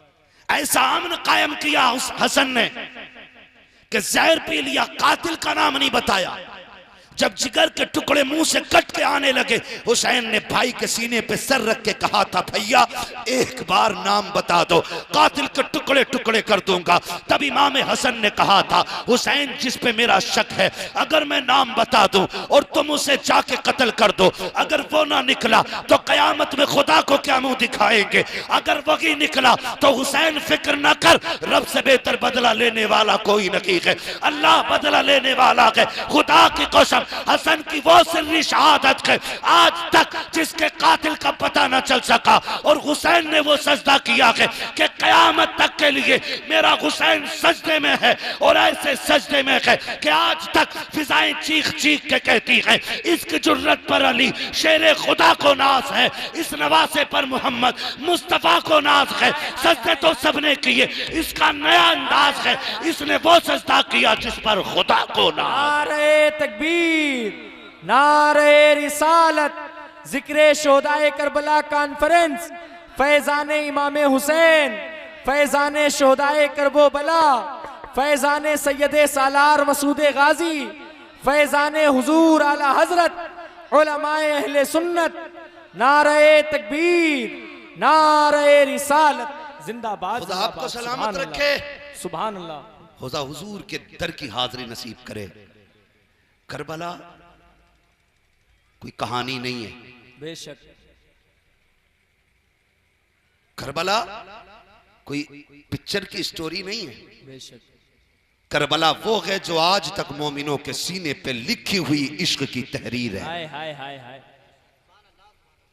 ऐसा अमन कायम किया उस हसन ने कि जहर पी लिया, कातिल का नाम नहीं बताया। जब जिगर के टुकड़े मुंह से कट के आने लगे, हुसैन ने भाई के सीने पे सर रख के कहा था, भैया एक बार नाम बता दो, कातिल के टुकड़े टुकड़े कर दूंगा। तब इमाम हसन ने कहा था, हुसैन जिस पे मेरा शक है, अगर मैं नाम बता दूं और तुम उसे जाके कत्ल कर दो, अगर वो ना निकला तो कयामत में खुदा को क्या मुंह दिखाएंगे, अगर वही निकला तो हुसैन फिक्र न कर, रब से बेहतर बदला लेने वाला कोई नहीं है, अल्लाह बदला लेने वाला है। खुदा की कसम हसन की वो सिर्री शहादत है आज तक जिसके कातिल का पता न चल सका, और हुसैन ने वो सजदा किया है कि कयामत तक के लिए मेरा हुसैन सजदे में है, और ऐसे सजदे में है कि आज तक फिजाएं चीख चीख के कहती हैं, इसकी जुर्रत पर अली शेरे खुदा को नाज है, इस नवासे पर मोहम्मद मुस्तफा को नाज है। सजदे तो सबने किए, इसका नया अंदाज है, इसने वो सजदा किया जिस पर खुदा को नाज। नारे तकबीर, नारे रिसालत, जिक्रे शोहदाए करबला कॉन्फ्रेंस, फैजाने इमाम हुसैन, फैजाने शोहदाए करबला, फैजाने सैयदे सालार मसूदे गाजी, फैजाने हुजूर आला हजरत उलमाए अहले सुन्नत, नारे तकबीर, नारे रिसालत, जिंदाबाद। खुदा आपको सलामत रखे, सुभान अल्लाह। खुदा हुजूर के दर की हाजिरी नसीब करे। करबला कोई कहानी नहीं है, बेशक करबला कोई पिक्चर की स्टोरी नहीं है। बेशक करबला वो है जो आज तक मोमिनों के सीने पे लिखी हुई इश्क की तहरीर है। हाय हाय हाय हाय।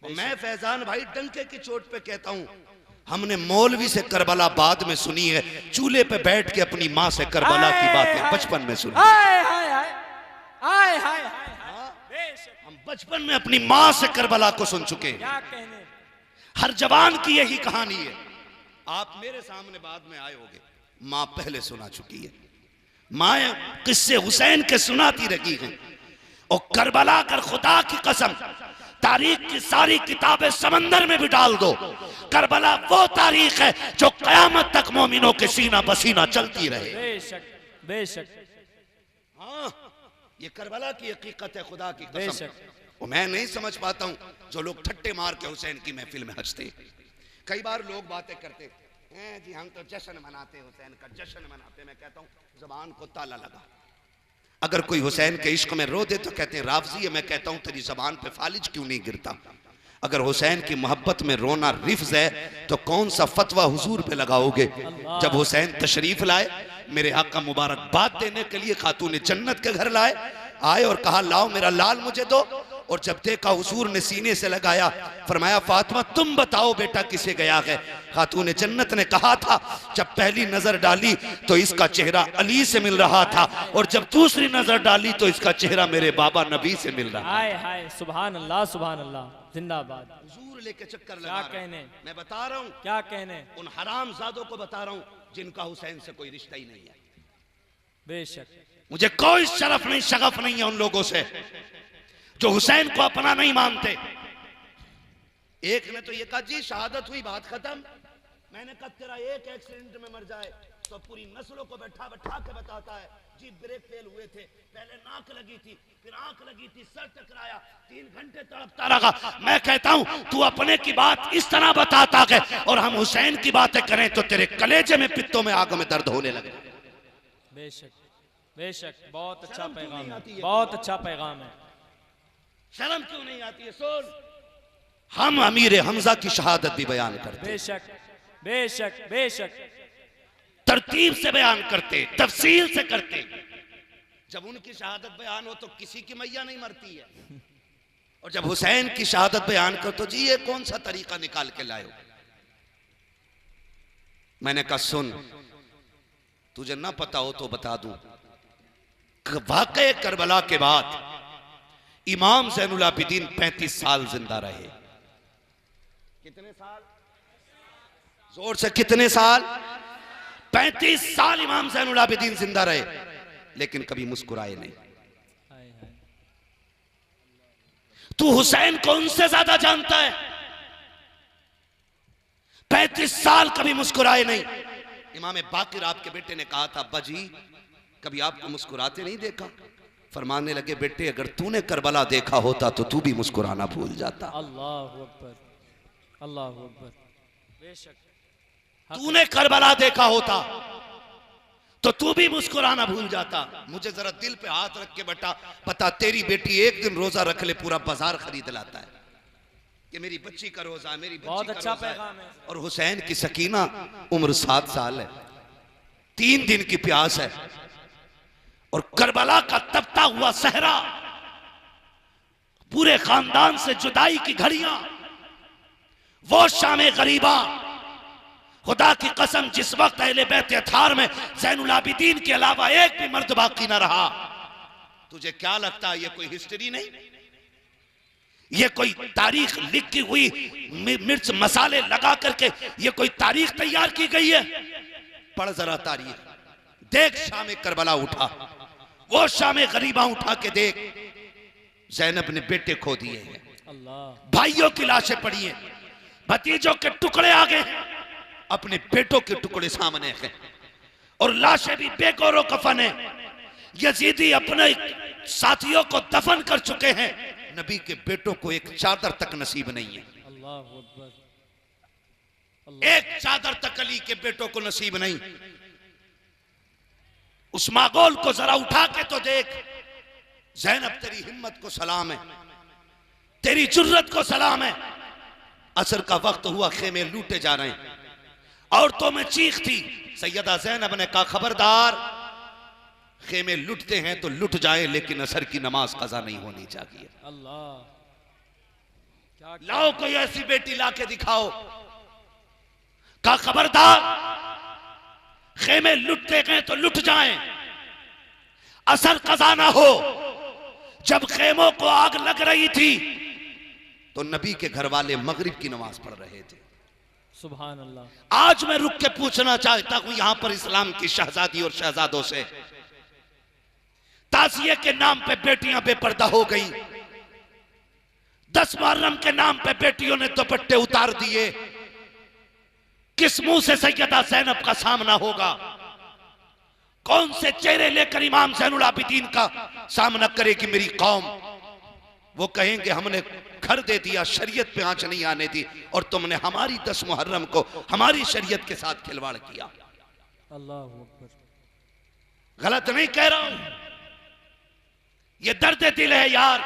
मैं फैजान भाई डंके की चोट पे कहता हूं, हमने मौलवी से करबला बाद में सुनी है, चूल्हे पे बैठ के अपनी माँ से करबला की बातें बचपन में सुनी। हाय हाय हाय हाय हाय हाय। बेशक हम बचपन में अपनी माँ से करबला को सुन चुके हैं। क्या कहने। हर जवान की यही कहानी है। आप मेरे सामने बाद में आए होगे, माँ पहले सुना चुकी है, माँ किस्से हुसैन के सुनाती रही हैं। और करबला कर खुदा की कसम तारीख की सारी किताबें समंदर में भी डाल दो, करबला वो तारीख है जो कयामत तक मोमिनों के सीना बसीना चलती रहे। बेशक बेशक। हाँ, ये करबला की हकीकत है खुदा की कसम। बेशक। वो मैं नहीं समझ पाता हूँ जो लोग ठट्टे मार के हुसैन की महफिल में हंसते। कई बार लोग बातें करते हैं, जी हम तो जश्न मनाते, हुसैन का जश्न मनाते। मैं कहता हूँ ज़बान को ताला लगा। अगर कोई हुसैन के इश्क में रो दे तो कहते हैं रावजी है। मैं कहता हूँ तेरी ज़बान पे फालिज क्यों नहीं गिरता? अगर हुसैन की मोहब्बत में रोना रिफ्ज है तो कौन सा फतवा हुजूर पे लगाओगे? जब हुसैन तशरीफ लाए, मेरे आका मुबारकबाद देने के लिए खातून जन्नत के घर लाए, आए और कहा लाओ मेरा लाल मुझे दो, और जब देखा हुजूर ने सीने से लगाया, फरमाया फातिमा तुम बताओ बेटा किसे गया है। खातून जन्नत ने कहा था जब पहली नजर डाली तो इसका चेहरा अली से मिल रहा था, और जब दूसरी नजर डाली तो इसका चेहरा मेरे बाबा नबी से मिल रहा। हाय हाय, सुभान अल्लाह सुभान अल्लाह, जिंदाबाद। हुजूर लेके चक्कर क्या लगा कहने, मैं बता रहा हूँ, क्या कहने, उन हरामजादों को बता रहा हूँ जिनका हुसैन से कोई रिश्ता ही नहीं है। बेशक मुझे कोई शरफ नहीं शगफ नहीं है उन लोगों से जो हुसैन को अपना नहीं मानते। एक ने तो ये कहा जी शहादत हुई बात खत्म। मैंने कहा तेरा एक एक्सीडेंट में मर जाए तो पूरी नस्लों को बैठा बैठा के बताता है जी ब्रेक फेल हुए थे, पहले नाक लगी थी, फिर आंख लगी थी, सर टकराया, 3 घंटे तड़पता रहा। मैं कहता हूं तू अपने की बात इस तरह बताता है और हम हुसैन की बातें करें तो तेरे कलेजे में पित्तों में आग में दर्द होने लगे। बेशक बेशक, बहुत अच्छा शर्म क्यों पैगाम नहीं है, आती है? बहुत अच्छा पैगाम है। शर्म क्यों नहीं आती है? सुन, हम अमीर हमजा की शहादत भी बयान करते, बेशक बेशक बेशक, तरतीब से बयान करते, तफसील से करते। जब उनकी शहादत बयान हो तो किसी की मैया नहीं मरती है, और जब हुसैन की शहादत बयान कर तो जी ये कौन सा तरीका निकाल के लाए हो। मैंने कहा सुन, तुझे ना पता हो तो बता दूं, वाक़े करबला के बाद इमाम ज़ैनुल आबिदीन 35 साल जिंदा रहे। कितने साल? जोर से कितने साल? 35 साल इमाम ज़ैनुल आबिदीन जिंदा रहे, लेकिन कभी मुस्कुराए नहीं। हाय हाय, तू हुसैन को उनसे ज्यादा जानता है। 35 साल कभी मुस्कुराए नहीं। इमाम बाकिर आपके बेटे ने कहा था अब्बा जी कभी आपको मुस्कुराते नहीं देखा। फरमाने लगे बेटे अगर तूने करबला देखा होता तो तू भी मुस्कुराना भूल जाता। अल्लाहु अकबर अल्लाहु अकबर। बेशक तूने करबला देखा होता तो तू भी मुस्कुराना भूल जाता। मुझे जरा दिल पे हाथ रख के बता, पता तेरी बेटी एक दिन रोजा रख ले पूरा बाजार खरीद लाता है कि मेरी बच्ची का रोजा, मेरी बच्ची बहुत का अच्छा रोजा है। पैगाम है। और हुसैन की सकीना उम्र 7 साल है, 3 दिन की प्यास है, और करबला का तपता हुआ सहरा, पूरे खानदान से जुदाई की घड़ियां, वो शाम गरीबा, खुदा की कसम जिस वक्त अहले बैत अथार में ज़ैनुल आबिदीन के अलावा एक भी मर्द बाकी ना रहा। तुझे क्या लगता है ये कोई हिस्ट्री नहीं? ये कोई तारीख लिखी हुई मिर्च मसाले लगा करके ये कोई तारीख तैयार की गई है? पढ़ जरा तारीख, देख शाम करबला उठा, वो शाम गरीबा उठा के देख, ज़ैनब ने बेटे खो दिए हैं, अल्लाह, भाइयों की लाशें पड़ी हैं, भतीजों के टुकड़े आ गए, अपने बेटों के टुकड़े सामने हैं, और लाशें भी बेगौरो कफन है। यजीदी अपने साथियों को दफन कर चुके हैं, नबी के बेटों को एक चादर तक नसीब नहीं है। अल्लाहु अकबर, एक चादर तक अली के बेटों को नसीब नहीं। उस मागोल को जरा उठा के तो देख। ज़ैनब तेरी हिम्मत को सलाम है, तेरी जुर्रत को सलाम है। असर का वक्त हुआ, खेमे लूटे जा रहे हैं, औरतों में चीख थी। सैयदा ज़ैनब ने कहा खबरदार, खेमे लुटते हैं तो लुट जाए लेकिन असर की नमाज कज़ा नहीं होनी चाहिए। अल्लाह, क्या लाओ कोई ऐसी बेटी ला के दिखाओ। कहा खबरदार, खेमे लुटते गए तो लुट जाएं, असर कज़ा ना हो। जब खेमों को आग लग रही थी तो नबी के घर वाले मगरिब की नमाज पढ़ रहे थे। सुभान अल्लाह। आज मैं रुक के पूछना चाहता हूं यहां पर इस्लाम की शहजादी और शहजादों से, ताज़िये के नाम पे बेटियां बेपर्दा हो गई, 10 मुहर्रम के नाम पे बेटियों ने दुपट्टे उतार दिए। किस मुंह से सैयदा ज़ैनब का सामना होगा? कौन से चेहरे लेकर इमाम ज़ैनुल आबिदीन का सामना करेगी मेरी कौम? वो कहेंगे हमने घर दे दिया, शरीयत पे आंच नहीं आने दी, और तुमने हमारी 10 मुहर्रम को हमारी शरीयत के साथ खिलवाड़ किया। अल्लाहु अकबर। गलत नहीं कह रहा हूं, ये दर्द दिल है यार।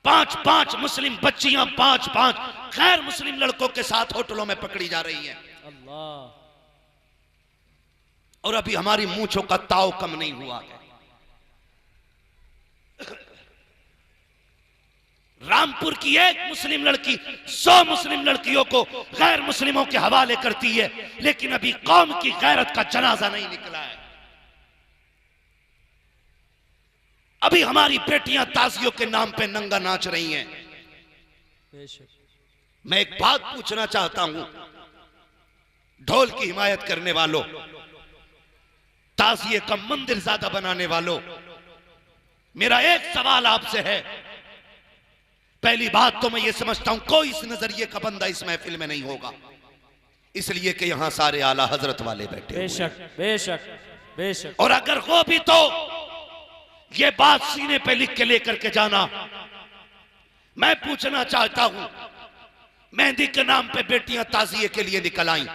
5-5 मुस्लिम बच्चियां 5-5 गैर मुस्लिम लड़कों के साथ होटलों में पकड़ी जा रही हैं, अल्लाह, और अभी हमारी मूंछों का ताव कम नहीं हुआ है। रामपुर की एक मुस्लिम लड़की 100 मुस्लिम लड़कियों को गैर मुस्लिमों के हवाले करती है, लेकिन अभी कौम की गैरत का जनाजा नहीं निकला है। अभी हमारी बेटियां ताजियों के नाम पे नंगा नाच रही हैं। मैं एक बात पूछना चाहता हूं, ढोल की हिमायत करने वालों, ताजिए का मंदिर ज्यादा बनाने वालों, मेरा एक सवाल आपसे है। पहली बात तो मैं ये समझता हूं कोई इस नजरिए का बंदा इस महफिल में नहीं होगा, इसलिए कि यहां सारे आला हजरत वाले बैठे। बेशक बेशक बेशक। और अगर हो भी तो ये बात सीने पे लिख के लेकर के जाना। मैं पूछना चाहता हूं, मेहंदी के नाम पे बेटियां ताजिए के लिए निकल आई,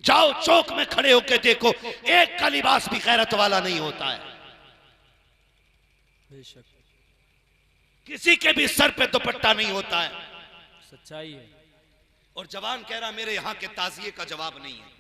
जाओ चौक में खड़े होकर देखो, एक का लिबास भी गैरत वाला नहीं होता है। बेशक। किसी के भी सर पे दुपट्टा नहीं होता है। सच्चाई है। और जवान कह रहा मेरे यहां के ताजिए का जवाब नहीं है।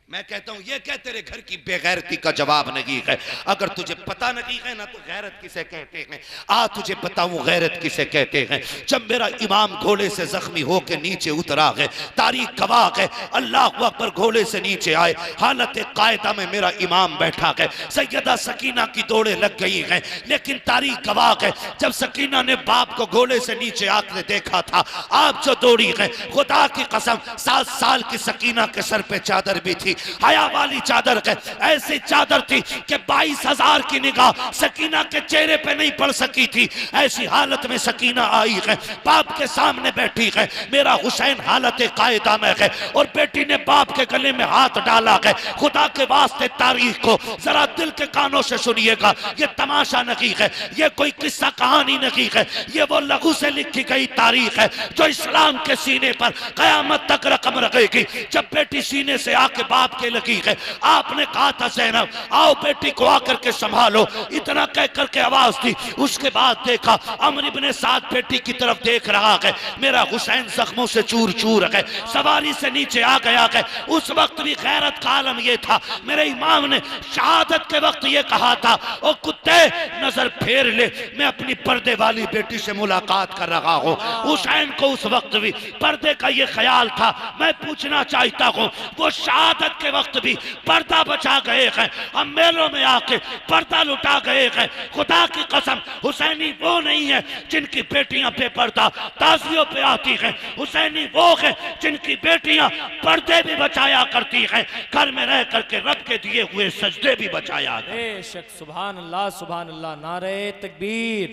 मैं कहता हूं ये क्या तेरे घर की बेगैरती का जवाब नहीं है? अगर तुझे पता नहीं है ना तो गैरत किसे कहते हैं, आ तुझे बताऊं गैरत किसे कहते हैं। जब मेरा इमाम घोड़े से जख्मी होकर नीचे उतरा है, तारीख गवाह है, अल्लाह अकबर घोड़े से नीचे आए, हालत कायदा में मेरा इमाम बैठा है, सैयदा सकीना की दौड़े लग गई हैं, लेकिन तारीख गवाह है जब सकीना ने बाप को घोड़े से नीचे आकर देखा था, आप जो दौड़ी है, खुदा की कसम 7 साल की सकीना के सर पे चादर भी थी, हया वाली चादर है, ऐसी चादर थी कि 22,000 की निगाह सकीना के चेहरे पे नहीं पड़ सकी थी। ऐसी हालत में सकीना आई है, बाप के सामने बैठी है, मेरा हुसैन हालत कायदा में है, और बेटी ने बाप के गले में हाथ डाला है। खुदा के वास्ते तारीख को जरा दिल के कानों से सुनिएगा, ये तमाशा नहीं है, ये कोई किस्सा कहानी नहीं है, ये वो लघु से लिखी गई तारीख है जो इस्लाम के सीने पर कयामत तक रकम रखेगी। जब बेटी सीने से आके बाप के लगी है, आपने कहा था ज़ैनब आओ बेटी को आकर के संभालो, इतना कह करके आवाज दी। उसके बाद देखा अमर इब्ने साद बेटी की तरफ देख रहा है, मेरा हुसैन जख्मों से चूर चूर है, सवारी से नीचे आ गया है। उस वक्त भी गैरत का आलम यह था, मेरे इमाम ने शहादत के वक्त ये कहा था, ओ कुत्ते नजर फेर ले, मैं अपनी पर्दे वाली बेटी से मुलाकात कर रहा हूं। हुसैन को उस वक्त भी पर्दे का ये ख्याल था। मैं पूछना चाहता हूं वो शहादत के वक्त भी पर्दा बचा गए हैं, हम मेलों में आके पर्दा लुटा गए हैं। खुदा की कसम हुसैनी वो नहीं है जिनकी बेटियां बेपर्दा ताजियों पे आती हैं, हुसैनी वो है जिनकी बेटियां पर्दे भी बचाया करती हैं, घर में रह करके रब के दिए हुए सजदे भी बचाया। बेशक सुभान अल्लाह सुभान अल्लाह। नारे तकबीर,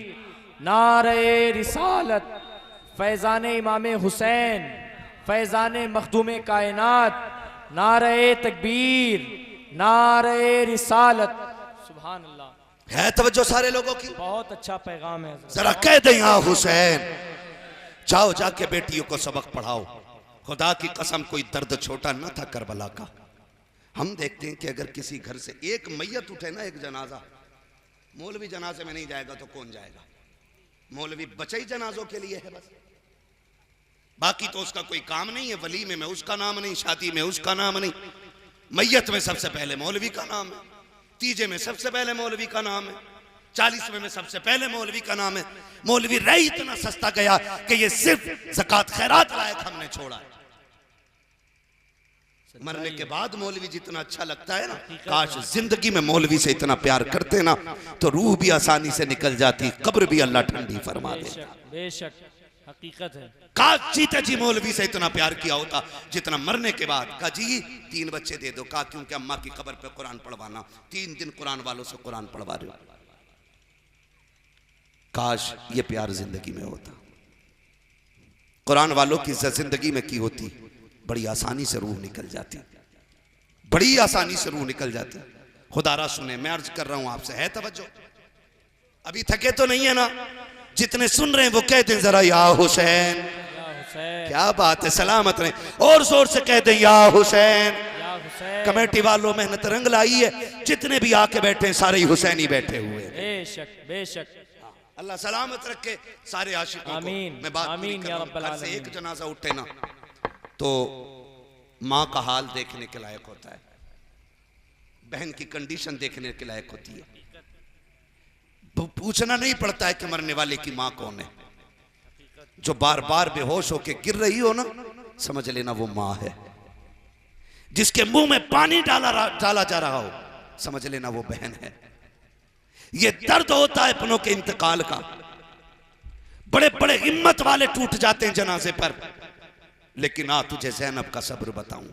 नारे रिसालत, फैजान इमाम हुसैन, फैजान मखदूम कायनात, नारे तकबीर, नारे रिसालत, सुभान अल्लाह। है तवज्जो सारे लोगों की? बहुत अच्छा पैगाम है। जरा कह दे यहाँ हुसैन, जाओ जाके बेटियों को सबक पढ़ाओ। खुदा की कसम कोई दर्द छोटा न था करबला का। हम देखते हैं कि अगर किसी घर से एक मैयत उठे ना, एक जनाजा, मौलवी जनाजे में नहीं जाएगा तो कौन जाएगा? मौलवी बचे ही जनाजों के लिए है बस, बाकी तो उसका कोई काम नहीं है। वलीमे में उसका नाम नहीं, शादी में उसका नाम नहीं, मैयत में सबसे पहले मौलवी का नाम है, तीजे में सबसे पहले मौलवी का नाम है, 40वें में सबसे पहले मौलवी का नाम है। मौलवी रही इतना सस्ता गया कि ये सिर्फ ज़कात खैरात लायक हमने छोड़ा है। मरने के बाद मौलवी जितना अच्छा लगता है ना, काश जिंदगी में मौलवी से इतना प्यार करते ना तो रूह भी आसानी से निकल जाती, कब्र भी अल्लाह ठंडी फरमा देता। बेशक हकीकत है। काश जीते जी मौलवी से इतना प्यार किया होता जितना मरने के बाद। कहा जी 3 बच्चे दे दो, कहा क्योंकि अम्मा की कब्र पे कुरान पढ़वाना, 3 दिन कुरान वालों से कुरान पढ़वा रहे हो। काश ये प्यार जिंदगी में होता, कुरान वालों की इज्जत जिंदगी में की होती, बड़ी आसानी से रूह निकल जाती, बड़ी आसानी से रूह निकल जाती। खुदारा सुने, मैं अर्ज कर रहा हूं आपसे, है तवज्जो? अभी थके तो नहीं है ना? जितने सुन रहे हैं वो कहते हैं जरा या हुसैन। क्या बात है, सलामत रहे, और जोर से कह दें या हुसैन। कमेटी वालों मेहनत रंग लाई है, जितने भी आके बैठे हैं सारे ही हुसैनी बैठे हुए हैं। बेशक बेशक। अल्लाह सलामत रखे सारे आशिकों को। मैं बात आमीन या रब्बल घर से आलमीन। एक जनाजा उठे ना तो माँ का हाल देखने के लायक होता है, बहन की कंडीशन देखने के लायक होती है, पूछना नहीं पड़ता है कि मरने वाले की मां कौन है। जो बार बार बेहोश होके गिर रही हो ना, समझ लेना वो मां है। जिसके मुंह में पानी डाला जा रहा हो, समझ लेना वो बहन है। ये दर्द होता है अपनों के इंतकाल का। बड़े बड़े हिम्मत वाले टूट जाते हैं जनाजे पर, लेकिन आ तुझे ज़ैनब का सब्र बताऊं,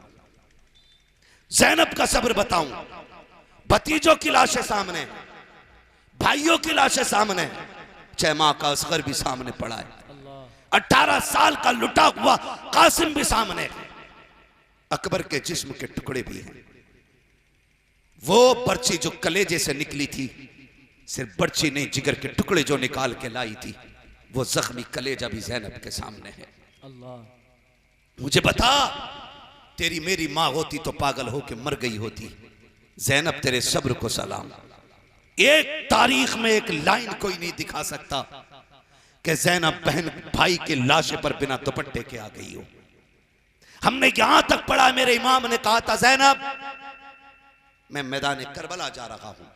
ज़ैनब का सब्र बताऊं। भतीजों की लाशें सामने, भाइयों की लाशें सामने, 6 माह का असगर भी सामने पड़ा है, 18 साल का लुटा हुआ कासिम भी सामने, अकबर के जिस्म के टुकड़े भी हैं। वो पर्ची जो कलेजे से निकली थी, सिर्फ पर्ची नहीं, जिगर के टुकड़े जो निकाल के लाई थी, वो जख्मी कलेजा भी ज़ैनब के सामने है। मुझे बता, तेरी मेरी मां होती तो पागल होके मर गई होती। ज़ैनब तेरे सब्र को सलाम। एक तारीख में एक लाइन कोई नहीं दिखा सकता कि ज़ैनब बहन भाई के लाशे पर बिना दुपट्टे के आ गई हो। हमने यहां तक पढ़ा, मेरे इमाम ने कहा था, ज़ैनब मैं मैदान करबला जा रहा हूं,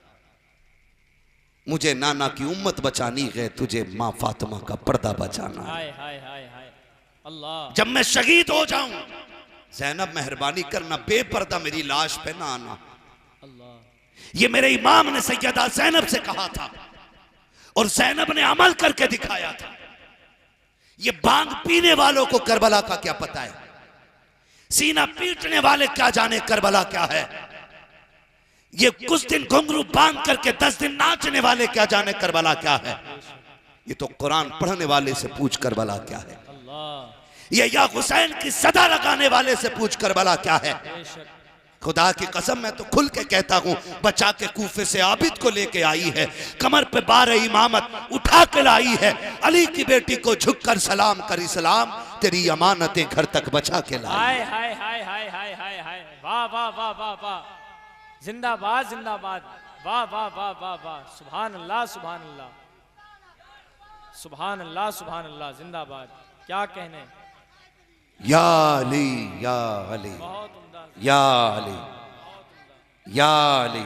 मुझे नाना की उम्मत बचानी है, तुझे मां फातिमा का पर्दा बचाना है। हाय हाय हाय हाय अल्लाह। जब मैं शहीद हो जाऊं, ज़ैनब मेहरबानी करना बेपर्दा मेरी लाश पे ना आना। अल्लाह। ये मेरे इमाम ने सैयदा ज़ैनब से कहा था और ज़ैनब ने अमल करके दिखाया था। ये भांग पीने वालों को करबला का क्या पता है, सीना पीटने वाले क्या जाने करबला क्या है। ये कुछ दिन घुंघरू बांध करके 10 दिन नाचने वाले क्या जाने करबला क्या है। ये तो कुरान पढ़ने वाले से पूछ करबला क्या है। ये या हुसैन की सदा लगाने वाले से पूछ करबला क्या है। खुदा की कसम मैं तो खुल के कहता हूँ, बचा के कूफे से आबिद को लेके आई है, कमर पे 12 इमामत उठा के लाई है, अली की बेटी को झुककर सलाम कर इस्लाम तेरी अमानतें घर तक बचा के लाई। हाय हाय हाय हाय हाय हाय हाय, वाह वाह वाह वाह वाह, जिंदाबाद जिंदाबाद, वाह वाह वाह वाह वाह, सुभान अल्लाह सुभान अल्लाह सुभान अल्लाह सुभान अल्लाह, जिंदाबाद। क्या कहने, या अली या अली बहुत उम्दा, या अली या अली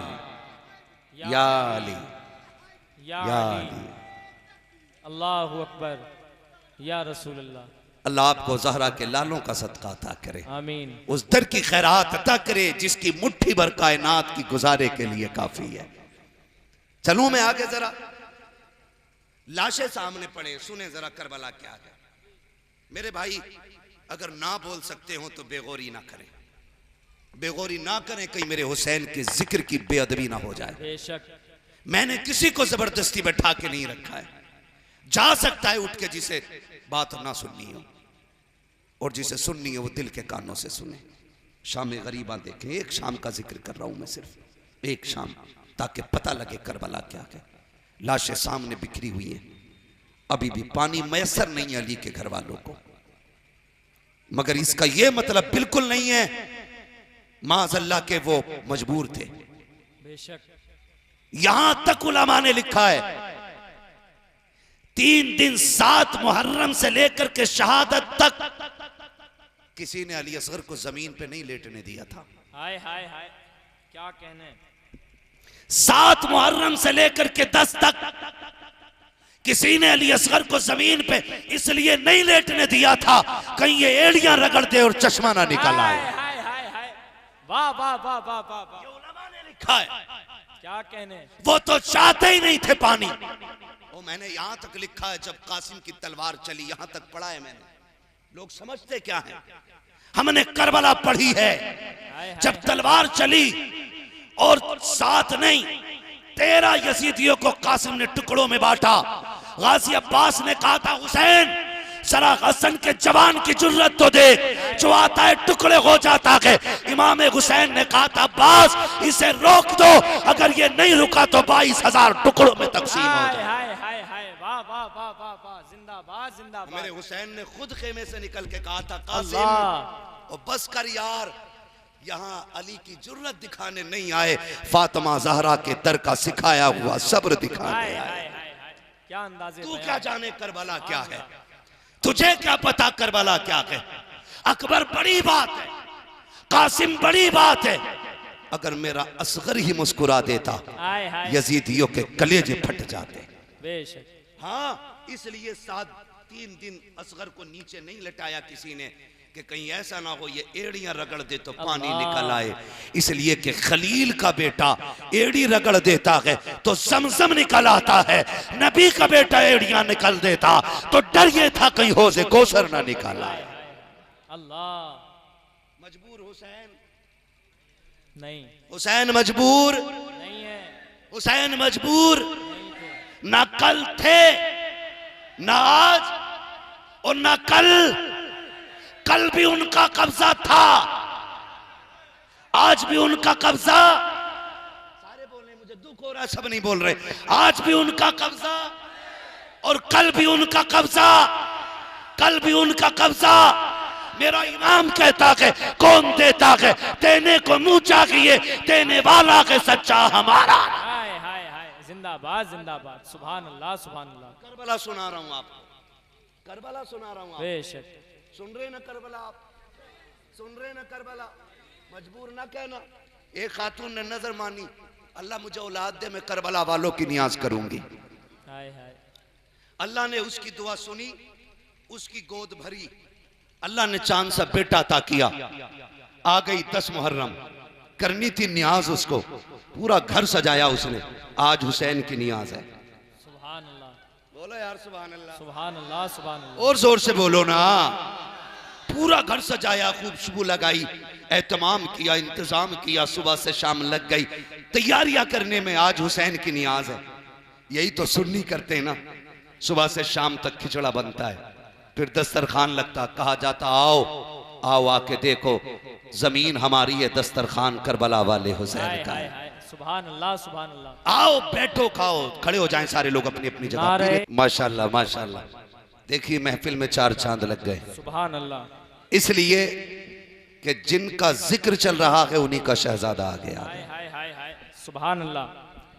या अली या या अली, अली। अल्लाहु अकबर, या रसूल अल्लाह। अल्लाह आपको ज़हरा के लालों का सदका अता करे, आमीन। उस दर की खैरात अता करे जिसकी मुट्ठी भर कायनात की गुजारे के लिए काफी है। चलूं मैं आगे, जरा लाशें सामने पड़े, सुने जरा करबला क्या है। मेरे भाई अगर ना बोल सकते हो तो बेगौरी ना करें, बेगौरी ना करें, कहीं मेरे हुसैन के जिक्र की बेअदबी ना हो जाए। बेशक। मैंने किसी को जबरदस्ती बैठा के नहीं रखा है। जा सकता है उठ के जिसे बात ना सुननी हो, और जिसे सुननी है वो दिल के कानों से सुने। शाम गरीबा देखें, एक शाम का जिक्र कर रहा हूं मैं, सिर्फ एक शाम, ताकि पता लगे करबला क्या है। लाशें सामने बिखरी हुई हैं, अभी भी पानी मैसर नहीं है अली के घर वालों को, मगर इसका यह मतलब बिल्कुल नहीं है माज़अल्लाह के वो मजबूर थे। बेशक। यहां तक उलमा ने लिखा है 3 दिन 7 मुहर्रम से लेकर के शहादत तक किसी ने अली असगर को जमीन पे नहीं लेटने दिया था। हाय हाय हाय, क्या कहने। 7 मुहर्रम से लेकर के 10 तक किसी ने अली असगर को जमीन पे इसलिए नहीं लेटने दिया था कहीं ये एड़ियां रगड़ दे और चश्मा ना निकल आए। हाय हाय हाय हाय, वाह वाह वाह वाह वाह वाह, उलमा ने लिखा है, क्या कहने। वो तो चाहते ही नहीं थे पानी। वो मैंने यहां तक लिखा है, जब कासिम की तलवार चली, यहां तक पढ़ा है मैंने। लोग समझते क्या है, हमने करबला पढ़ी है, जब तलवार चली और 7 नहीं 13 यजीदियों को कासिम ने टुकड़ों में बांटा। गाजी अब्बास ने कहा था, हुसैन जरा हसन के जवान की जुर्रत तो दे, जो आता है टुकड़े हो जाता है। इमाम हुसैन ने कहा था, अब्बास इसे रोक दो, अगर ये नहीं रुका तो 22,000 टुकड़ों में तकसीम हो हाय जाए। हाय हाय हाय, वाह वाह वाह वाह वाह, जिंदाबाद जिंदाबाद। मेरे हुसैन ने खुद खेमे से निकल के कहा था, कासिम अल्लाह, और बस कर यार, यहाँ अली की जुर्रत दिखाने नहीं आए, फातिमा ज़हरा के दर का सिखाया हुआ सब्र दिखाने हाय आए। हाय हाय हाय, क्या अंदाजे। तू क्या जाने करबला क्या है, तुझे क्या पता करबला क्या है। अकबर बड़ी बात है, कासिम बड़ी बात है, अगर मेरा असगर ही मुस्कुरा देता हाय हाय यजीदियों के कलेजे फट जाते। बेशक हाँ, इसलिए 3 दिन असगर को नीचे नहीं लटाया किसी ने कि कहीं ऐसा ना हो ये एड़ियां रगड़ दे तो पानी निकल आए। इसलिए कि खलील का बेटा एड़ी रगड़ देता है तो जमजम निकल आता है। नबी का बेटा एड़ियां निकल देता तो डर ये था कहीं हौज़े कौसर ना निकल आए। अल्लाह। मजबूर हुसैन नहीं हुसैन मजबूर नहीं है, हुसैन मजबूर नहीं थे। ना कल थे ना आज और ना कल। कल भी उनका कब्जा था, आज भी उनका कब्जा। सारे बोल रहे, मुझे दुख हो रहा है, सब नहीं बोल रहे। आज भी उनका कब्जा और कल भी उनका कब्जा, कल भी उनका कब्जा। मेरा इमाम कहता है कौन देता है देने को मुंह चाहिए, देने वाला के सच्चा हमारा। हाय हाय हाय, जिंदाबाद जिंदाबाद, सुभान अल्लाह सुभान अल्लाह। करबला सुना रहा हूं आपको, करबला सुना रहा हूं। बेशक सुन रहे ना करबला, आप सुन रहे ना करबला। मजबूर ना कहना। एक खातून ने नजर मानी, अल्लाह मुझे औलाद दे, मैं करबला वालों की नियाज करूंगी। हाय हाय। अल्लाह ने उसकी दुआ सुनी, उसकी गोद भरी। अल्लाह ने चांद सा बेटा अता किया। आ गई 10 मुहर्रम, करनी थी नियाज उसको, पूरा घर सजाया उसने। आज हुसैन की नियाज है। सुभान अल्लाह, बोलो यार सुभान अल्लाह, सुभान अल्लाह सुभान अल्लाह। और जोर से बोलो ना। पूरा घर सजाया, खूब खुशबू लगाई, एहतमाम किया, इंतजाम किया, सुबह से शाम लग गई तैयारियां करने में। आज हुसैन की नियाज है। यही तो सुन्नी करते हैं ना, सुबह से शाम तक खिचड़ा बनता है, फिर दस्तरखान लगता, कहा जाता आओ आओ आके देखो जमीन हमारी है, दस्तरखान करबला वाले हुसैन हाय का हाय है। हाय, सुभान अल्लाह सुभान अल्लाह। आओ बैठो खाओ, खड़े हो जाएं सारे लोग अपनी अपनी जगह नारे। पे। माशाल्लाह माशाल्लाह, देखिए महफिल में 4 चांद लग गए। सुभान अल्लाह। इसलिए कि जिनका जिक्र चल रहा है उन्हीं का शहजादा आ गया। हाय हाय हाय हाय, सुभान अल्लाह।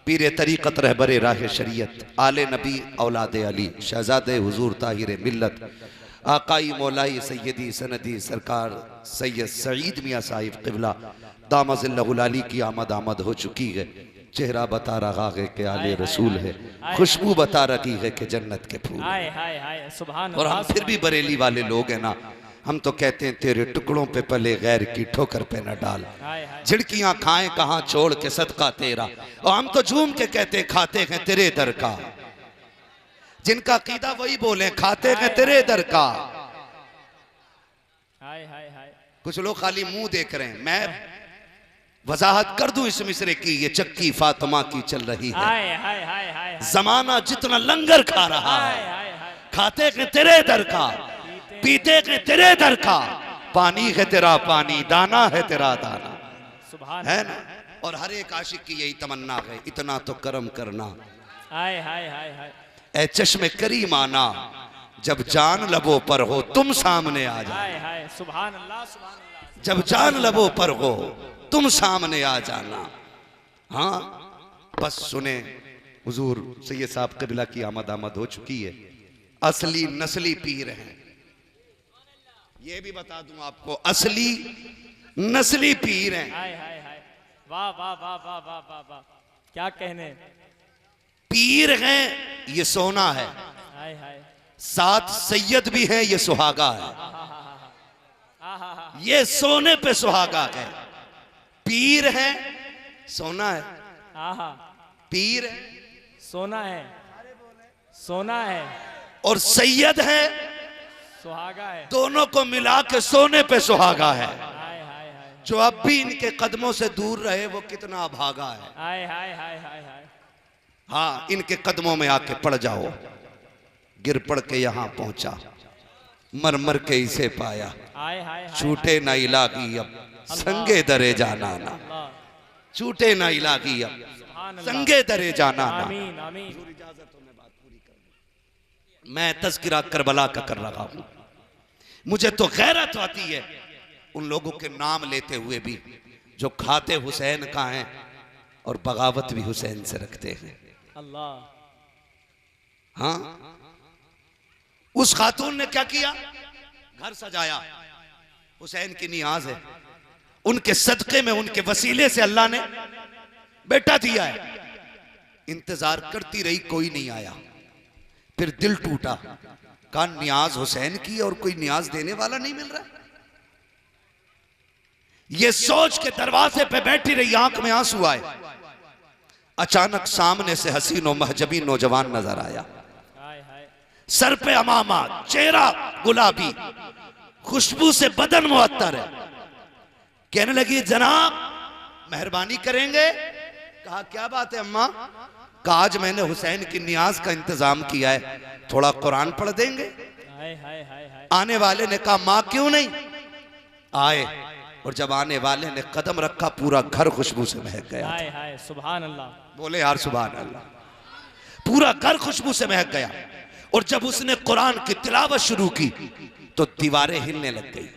पीर तरीक़त रहबरे राह शरीयत, आले नबी औलाद अली, शहजादे हुजूर ताहिर मिल्लत, आकाई मौलाई सैयदी सनदी सरकार सैयद सईद मियाँ साहिब क़िबला दामज़िल्लहुल अली की आमद हो चुकी है। चेहरा बता रहा है कि आले रसूल है, खुशबू बता रही है कि जन्नत के फूल। हाय हाय हाय, सुभान और अल्लाह। हम फिर भी बरेली वाले लोग हैं ना, हम तो कहते हैं तेरे टुकड़ों पे पले गैर की ठोकर पे न डाल। हाय हाय, झिड़कियां खाएं कहां छोड़ के सदका तेरा। और हम तो झूम के कहते खाते हैं तेरे दर का। जिनका कीदा वही बोले खाते हैं तेरे दर का। हाय हाय हाय। कुछ लोग खाली मुंह देख रहे हैं। मैं वजाहत कर दूं इस मिसरे की, ये चक्की फातिमा की चल रही है। हाय हाय हाय हाय, जमाना जितना लंगर खा रहा हाय है, हाय हाय। खाते हैं तेरे दर का, पीते हैं तेरे दर का। पानी है तेरा पानी, दाना है तेरा दाना, सुभान है ना। और हर एक आशिक की यही तमन्ना है, इतना तो करम करना हाय हाय हाय हाय। ए चश्मे करीम आना, जब जान लबों पर हो तुम सामने आ जाओ। हाय हाय, सुभान अल्लाह सुभान अल्लाह। जब जान लबों पर हो तुम सामने आ जाना। हाँ बस सुने, हुजूर सैयद साहब क़िबला की आमद हो चुकी है। असली नस्ली पीर हैं, ये भी बता दूं आपको, असली नस्ली पीर हैं। हाय हाय हाय, वाह वाह वाह वाह वाह वाह वाह, क्या कहने। पीर हैं ये सोना है, हाय हाय। साथ सैयद भी हैं ये सुहागा है। ये सोने पे सुहागा है। पीर है सोना है, आहा, पीर है सोना है, सोना है, और सैयद है, सुहागा है। दोनों को मिला के सोने पे सुहागा है। हाय हाय हाय, जो अब भी इनके कदमों से दूर रहे वो कितना अभागा है। हाय हाय हाय हाय हाय। हाँ इनके कदमों में आके पड़ जाओ। गिर पड़ के यहाँ पहुंचा, मर मर के इसे पाया, हाय हाय हाय। छूटे ना इलाही अब संगे दरे जाना ना, अल्लाह, छूटे ना इलाही अब सुभान अल्लाह। संगे दरे जाना ना। आमीन आमीन। मैं तज़किरा करबला का कर रहा हूं। मुझे तो गैरत आती है उन लोगों के नाम लेते हुए भी जो खाते हुसैन का हैं और बगावत भी हुसैन से रखते हैं। अल्लाह, हाँ उस खातून ने क्या किया, घर सजाया, हुसैन की नियाज है, उनके सदक़े में, उनके वसीले से अल्लाह ने बेटा दिया है। इंतजार करती रही, कोई नहीं आया। फिर दिल टूटा, कहा नियाज हुसैन की और कोई नियाज देने वाला नहीं मिल रहा। ये सोच के दरवाजे पे बैठी रही, आंख में आंसू आए। अचानक सामने से हसीन और महजबी नौजवान नजर आया, सर पे अमामा, चेहरा गुलाबी, खुशबू से बदन मुअत्तर है। कहने लगी जनाब मेहरबानी करेंगे। कहा क्या बात है अम्मा? कहा आज मैंने हुसैन की नियाज का इंतजाम किया है, थोड़ा कुरान पढ़ देंगे? आने वाले ने कहा मां क्यों नहीं? आए, और जब आने वाले ने कदम रखा पूरा घर खुशबू से महक गया। हाय हाय सुभान अल्लाह। बोले यार सुभान अल्लाह। पूरा घर खुशबू से महक गया। और जब उसने कुरान की तिलावत शुरू की तो दीवारें हिलने लग गई।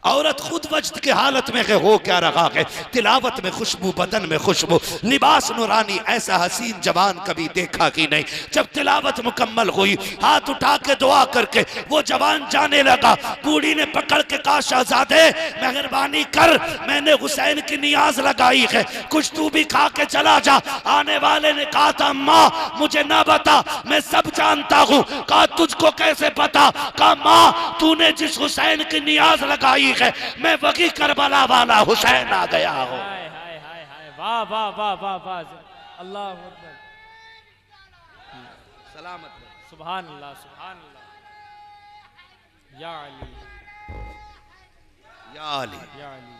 औरत खुद वजद के हालत में हो क्या रहा है, तिलावत में खुशबू, बदन में खुशबू, लिबास नूरानी, ऐसा हसीन जवान कभी देखा कि नहीं। जब तिलावत मुकम्मल हुई, हाथ उठा के दुआ करके वो जवान जाने लगा। बूढ़ी ने पकड़ के कहा शहजादे मेहरबानी कर, मैंने हुसैन की नियाज लगाई है, कुछ तू भी खा के चला जा। आने वाले ने कहा था अम्मा मुझे ना बता, मैं सब जानता हूँ। कहा तुझको कैसे पता? कहा माँ तूने जिस हुसैन की नियाज लगाई है मैं वही करबला वाला हुसैन आ गया हूं। हाय हाय हाय हाय, वाह वाह वाह वाह वाह, अल्लाह अकबर, सलामत सुभान अल्लाह सुभान अल्लाह। या अली या अली या अली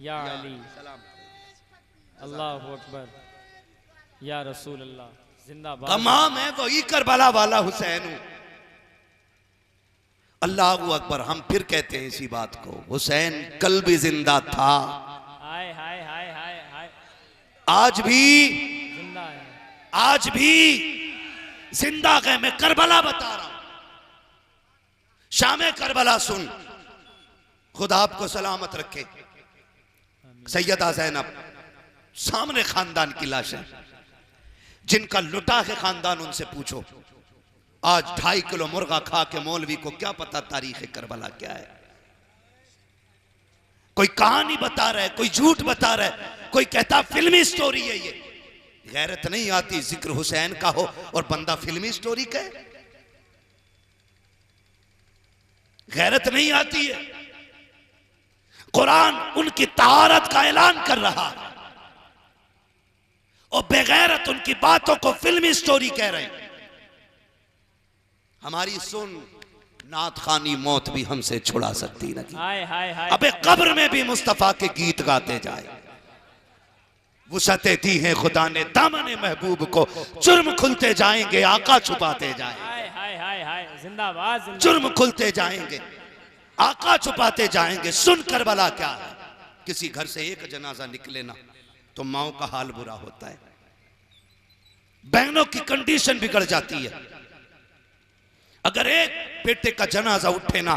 या अली, अल्लाह अकबर, या रसूल अल्लाह, जिंदाबाद। कमा मैं वही करबला वाला हुसैन हूं। अल्लाह अकबर। हम फिर कहते हैं इसी बात को, हुसैन कल भी जिंदा था, हाय हाय हाय हाय हाय, आज भी जिंदा है, आज भी जिंदा है। मैं करबला बता रहा हूं, शाम करबला सुन, खुदा आपको सलामत रखे। सैयदा ज़ैनब सामने खानदान की लाश है, जिनका लुटा है खानदान, उनसे पूछो आज 2.5 किलो मुर्गा खा के मौलवी को क्या पता तारीख करबला क्या है। कोई कहानी बता रहा है, कोई झूठ बता रहा है, कोई कहता फिल्मी स्टोरी है। ये गैरत नहीं आती जिक्र हुसैन का हो और बंदा फिल्मी स्टोरी कहे? गैरत नहीं आती है। कुरान उनकी तहारत का ऐलान कर रहा है और बेगैरत उनकी बातों को फिल्मी स्टोरी कह रहे हैं। हमारी सुन नात खानी मौत भी हमसे छुड़ा सकती नहीं। हाय हाय हाय, अबे कब्र में भी मुस्तफा के गीत गाते जाए। वुसअतें दी हैं खुदा ने दामन महबूब को, जुर्म खुलते जाएंगे आका छुपाते जाए। हाय हाय हाय हाय, जिंदाबाद जिंदाबाद। जुर्म खुलते जाएंगे आका छुपाते जाएंगे। सुन करबला क्या है, किसी घर से एक जनाजा निकले ना तो माओ का हाल बुरा होता है, बहनों की कंडीशन बिगड़ जाती है। अगर एक बेटे का जनाजा उठे ना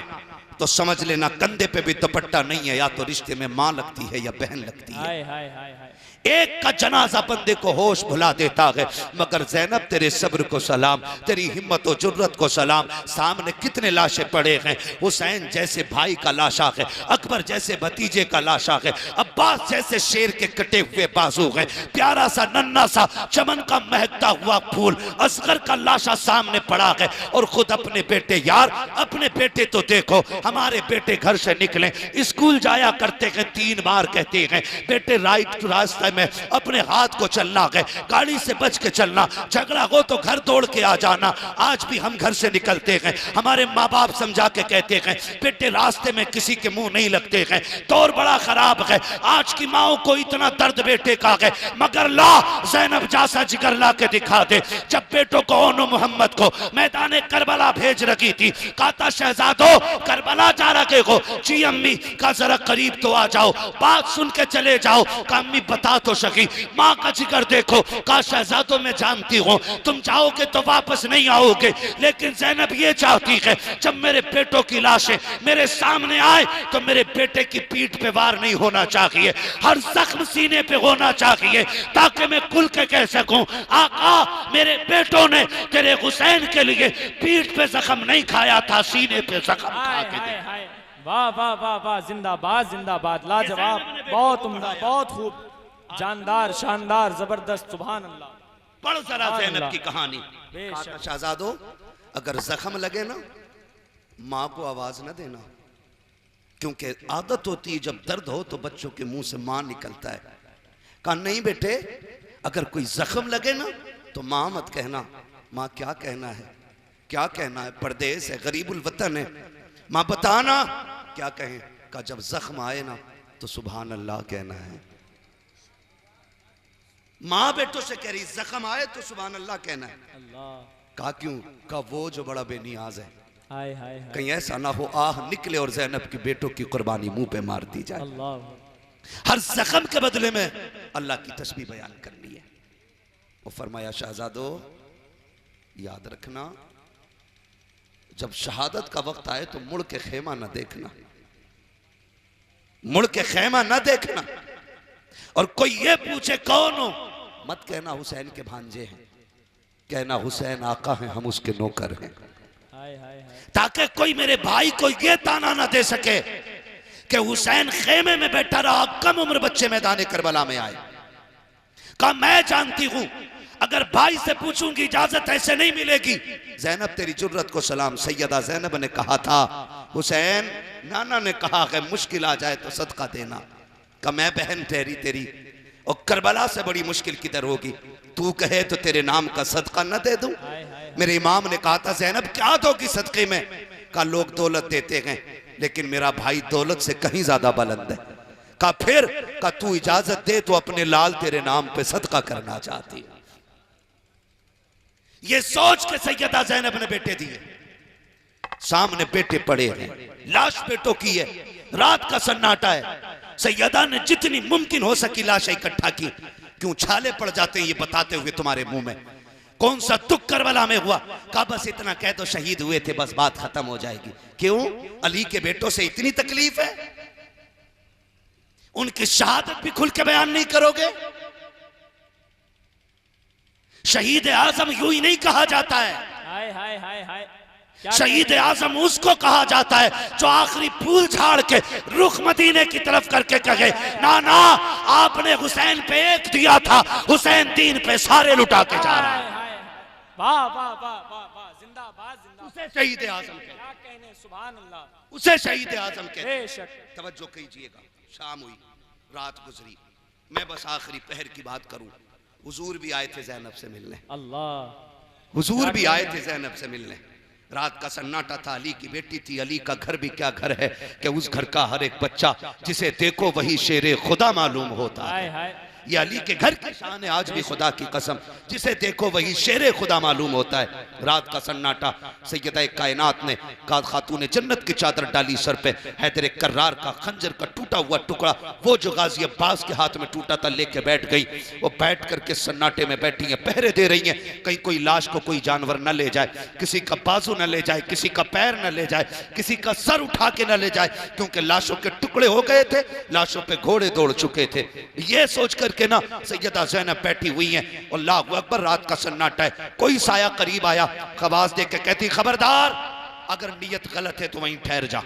तो समझ लेना कंधे पे भी दुपट्टा नहीं है, या तो रिश्ते में मां लगती है या बहन लगती है। हाय हाय हाय हाय, एक का जनाजा बंदे को होश भुला देता है। मगर ज़ैनब तेरे सब्र को सलाम, तेरी हिम्मत और जुर्रत को सलाम। सामने कितने लाशें पड़े हैं, हुसैन जैसे भाई का लाशा है, अकबर जैसे भतीजे का लाशा है, अब्बास जैसे शेर के कटे हुए बाजू है, प्यारा सा नन्ना सा चमन का महकता हुआ फूल असगर का लाशा सामने पड़ा है। और खुद अपने बेटे, यार अपने बेटे तो देखो, हमारे बेटे घर से निकले स्कूल जाया करते हैं, 3 बार कहते हैं बेटे राइट टू रास्ता में अपने हाथ को चलना है, गाड़ी से बच के चलना, झगड़ा हो तो घर दौड़ के आ जाना। आज भी हम घर से निकलते हैं, हमारे माँ बाप समझा के कहते हैं बेटे रास्ते में किसी के मुंह नहीं लगते हैं, दौर बड़ा खराब है। आज की माओ को इतना दर्द बेटे का है, मगर ला ज़ैनब जैसा जिगर ला के दिखा दे। जब बेटों को ओनो मोहम्मद को मैदान करबला भेज रखी थी, कहता शहजादो करबला जा रखे हो? जी अम्मी। का जरा करीब तो आ जाओ, बात सुन के चले जाओ। का अम्मी बता तो सकी, माँ का जिक्र देखो। का शहजादों में जानती हूँ तुम जाओगे तो वापस नहीं आओगे, लेकिन ज़ैनब ये चाहती है जब मेरे बेटों की लाशें मेरे सामने आए तो मेरे बेटे की पीठ पे वार नहीं होना चाहिए, हर जख्म सीने पे होना चाहिए, ताकि मैं खुल के कह सकूं आका मेरे बेटों ने तेरे हुसैन के लिए पीठ पे जख्म नहीं खाया था, सीने पे जख्म खा के। वाह वाह वाह वाह, जिंदाबाद जिंदाबाद, लाजवाब, बहुत उम्दा, बहुत खूब, जानदार, शानदार, जबरदस्त, सुभान अल्लाह। पढ़ जरा सुभान ज़ैनब अल्लाह। की कहानी। बेशक। शहजादो, अगर जख्म लगे ना, माँ को आवाज न देना, क्योंकि आदत होती है जब दर्द हो तो बच्चों के मुंह से माँ निकलता है। कहा नहीं बेटे, अगर कोई जख्म लगे ना तो माँ मत कहना। माँ क्या कहना है, क्या कहना है, परदेस है, गरीबुल वतन है, माँ बताना क्या कहें। कहा जब जख्म आए ना तो सुभान अल्लाह कहना है। माँ बेटों से कह रही जख्म आए तो सुभान अल्लाह कहना है। अल्लाह। कहा क्यों? कहा वो जो बड़ा बेनियाज है, हाय हाय हाय। कहीं ऐसा ना हो आह निकले और ज़ैनब की बेटों की कुर्बानी मुंह पे मार दी जाए। अल्लाह। हर जख्म के बदले में अल्लाह की तस्बीह बयान करनी है। वो फरमाया शहजादो याद रखना, जब शहादत का वक्त आए तो मुड़ के खेमा न देखना, मुड़ के खेमा न देखना। और कोई ये पूछे कौन हो, मत कहना हुसैन के भांजे हैं, कहना हुसैन आका हैं, हम उसके नौकर हैं। हाय हाय हाय। ताकि कोई मेरे भाई को ये ताना ना दे सके कि हुसैन खेमे में बैठा रहा, कम उम्र बच्चे मैदान करबला में आए। कहा मैं जानती हूं अगर भाई से पूछूंगी इजाजत ऐसे नहीं मिलेगी। ज़ैनब तेरी जुर्रत को सलाम। सैयदा ज़ैनब ने कहा था हुसैन, नाना ने कहा है मुश्किल आ जाए तो सदका देना। कहा मैं बहन ठहरी तेरी, और करबला से बड़ी मुश्किल किधर होगी, तू कहे तो तेरे नाम का सदका न दे दूं। मेरे इमाम ने कहा था ज़ैनब क्या दोगी सदके में? कहा लोग दौलत देते हैं लेकिन मेरा भाई दौलत से कहीं ज्यादा बुलंद है। कहा फिर? कहा तू इजाजत दे तो अपने लाल तेरे नाम पे सदका करना चाहती। ये सोच के सैयदा ज़ैनब ने बेटे दिए। सामने बेटे पड़े हैं, लाश बेटों की है, रात का सन्नाटा है। सैयदा ने जितनी मुमकिन हो सकी लाशें इकट्ठा की। क्यों छाले पड़ जाते हैं ये बताते हुए तुम्हारे मुंह में? कौन सा दुख करबला में हुआ? कहा बस इतना कह दो शहीद हुए थे, बस बात खत्म हो जाएगी। क्यों? अली के बेटों से इतनी तकलीफ है, उनकी शहादत भी खुल के बयान नहीं करोगे? शहीद आजम यूं ही नहीं कहा जाता है। हाय हाय हाय हाय। शहीद आजम उसको कहा जाता है जो आखिरी फूल झाड़ के रुख मदीने की तरफ करके कहे ना ना आपने हुसैन पे एक दिया था, हुसैन दीन पे सारे लुटा के जा रहा है। वाह वाह वाह वाह वाह, जिंदाबाद जिंदाबाद। उसे शहीद आजम कहे, क्या कहने, सुभान अल्लाह। उसे शहीद आजम कहे। बेशक। तवज्जो कीजिएगा, शाम हुई, रात गुजरी, मैं बस आखिरी पहर की बात करूं। हुजूर भी आए थे ज़ैनब से मिलने, अल्लाह। हुजूर भी आए थे ज़ैनब से मिलने। रात का सन्नाटा था, अली की बेटी थी। अली का घर भी क्या घर है कि उस घर का हर एक बच्चा जिसे देखो वही शेरे खुदा मालूम होता है। हाय हाय। ये अली के घर की शान है आज भी, खुदा की कसम, जिसे देखो वही शेरे खुदा मालूम होता है। रात का सन्नाटा, सैयदा कायनात ने खातून जन्नत की चादर डाली सर पे, हैदर कर्रार का खंजर का टूटा हुआ टुकड़ा, वो जो गाजी अब्बास के हाथ में टूटा था, लेके बैठ गई। वो बैठ करके सन्नाटे में बैठी है, पहरे दे रही है, कहीं कोई लाश को कोई जानवर न ले जाए, किसी का बाजू न ले जाए, किसी का पैर न ले जाए, किसी का सर उठा के न ले जाए, क्योंकि लाशों के टुकड़े हो गए थे, लाशों पे घोड़े दौड़ चुके थे। ये सोचकर के ना सैयदा ज़ैनब बैठी हुई हैं। अल्लाहु अकबर, रात का सन्नाटा है। कोई साया करीब आया, आवाज दे के कहती खबरदार, अगर नीयत गलत है तो वहीं ठहर जा,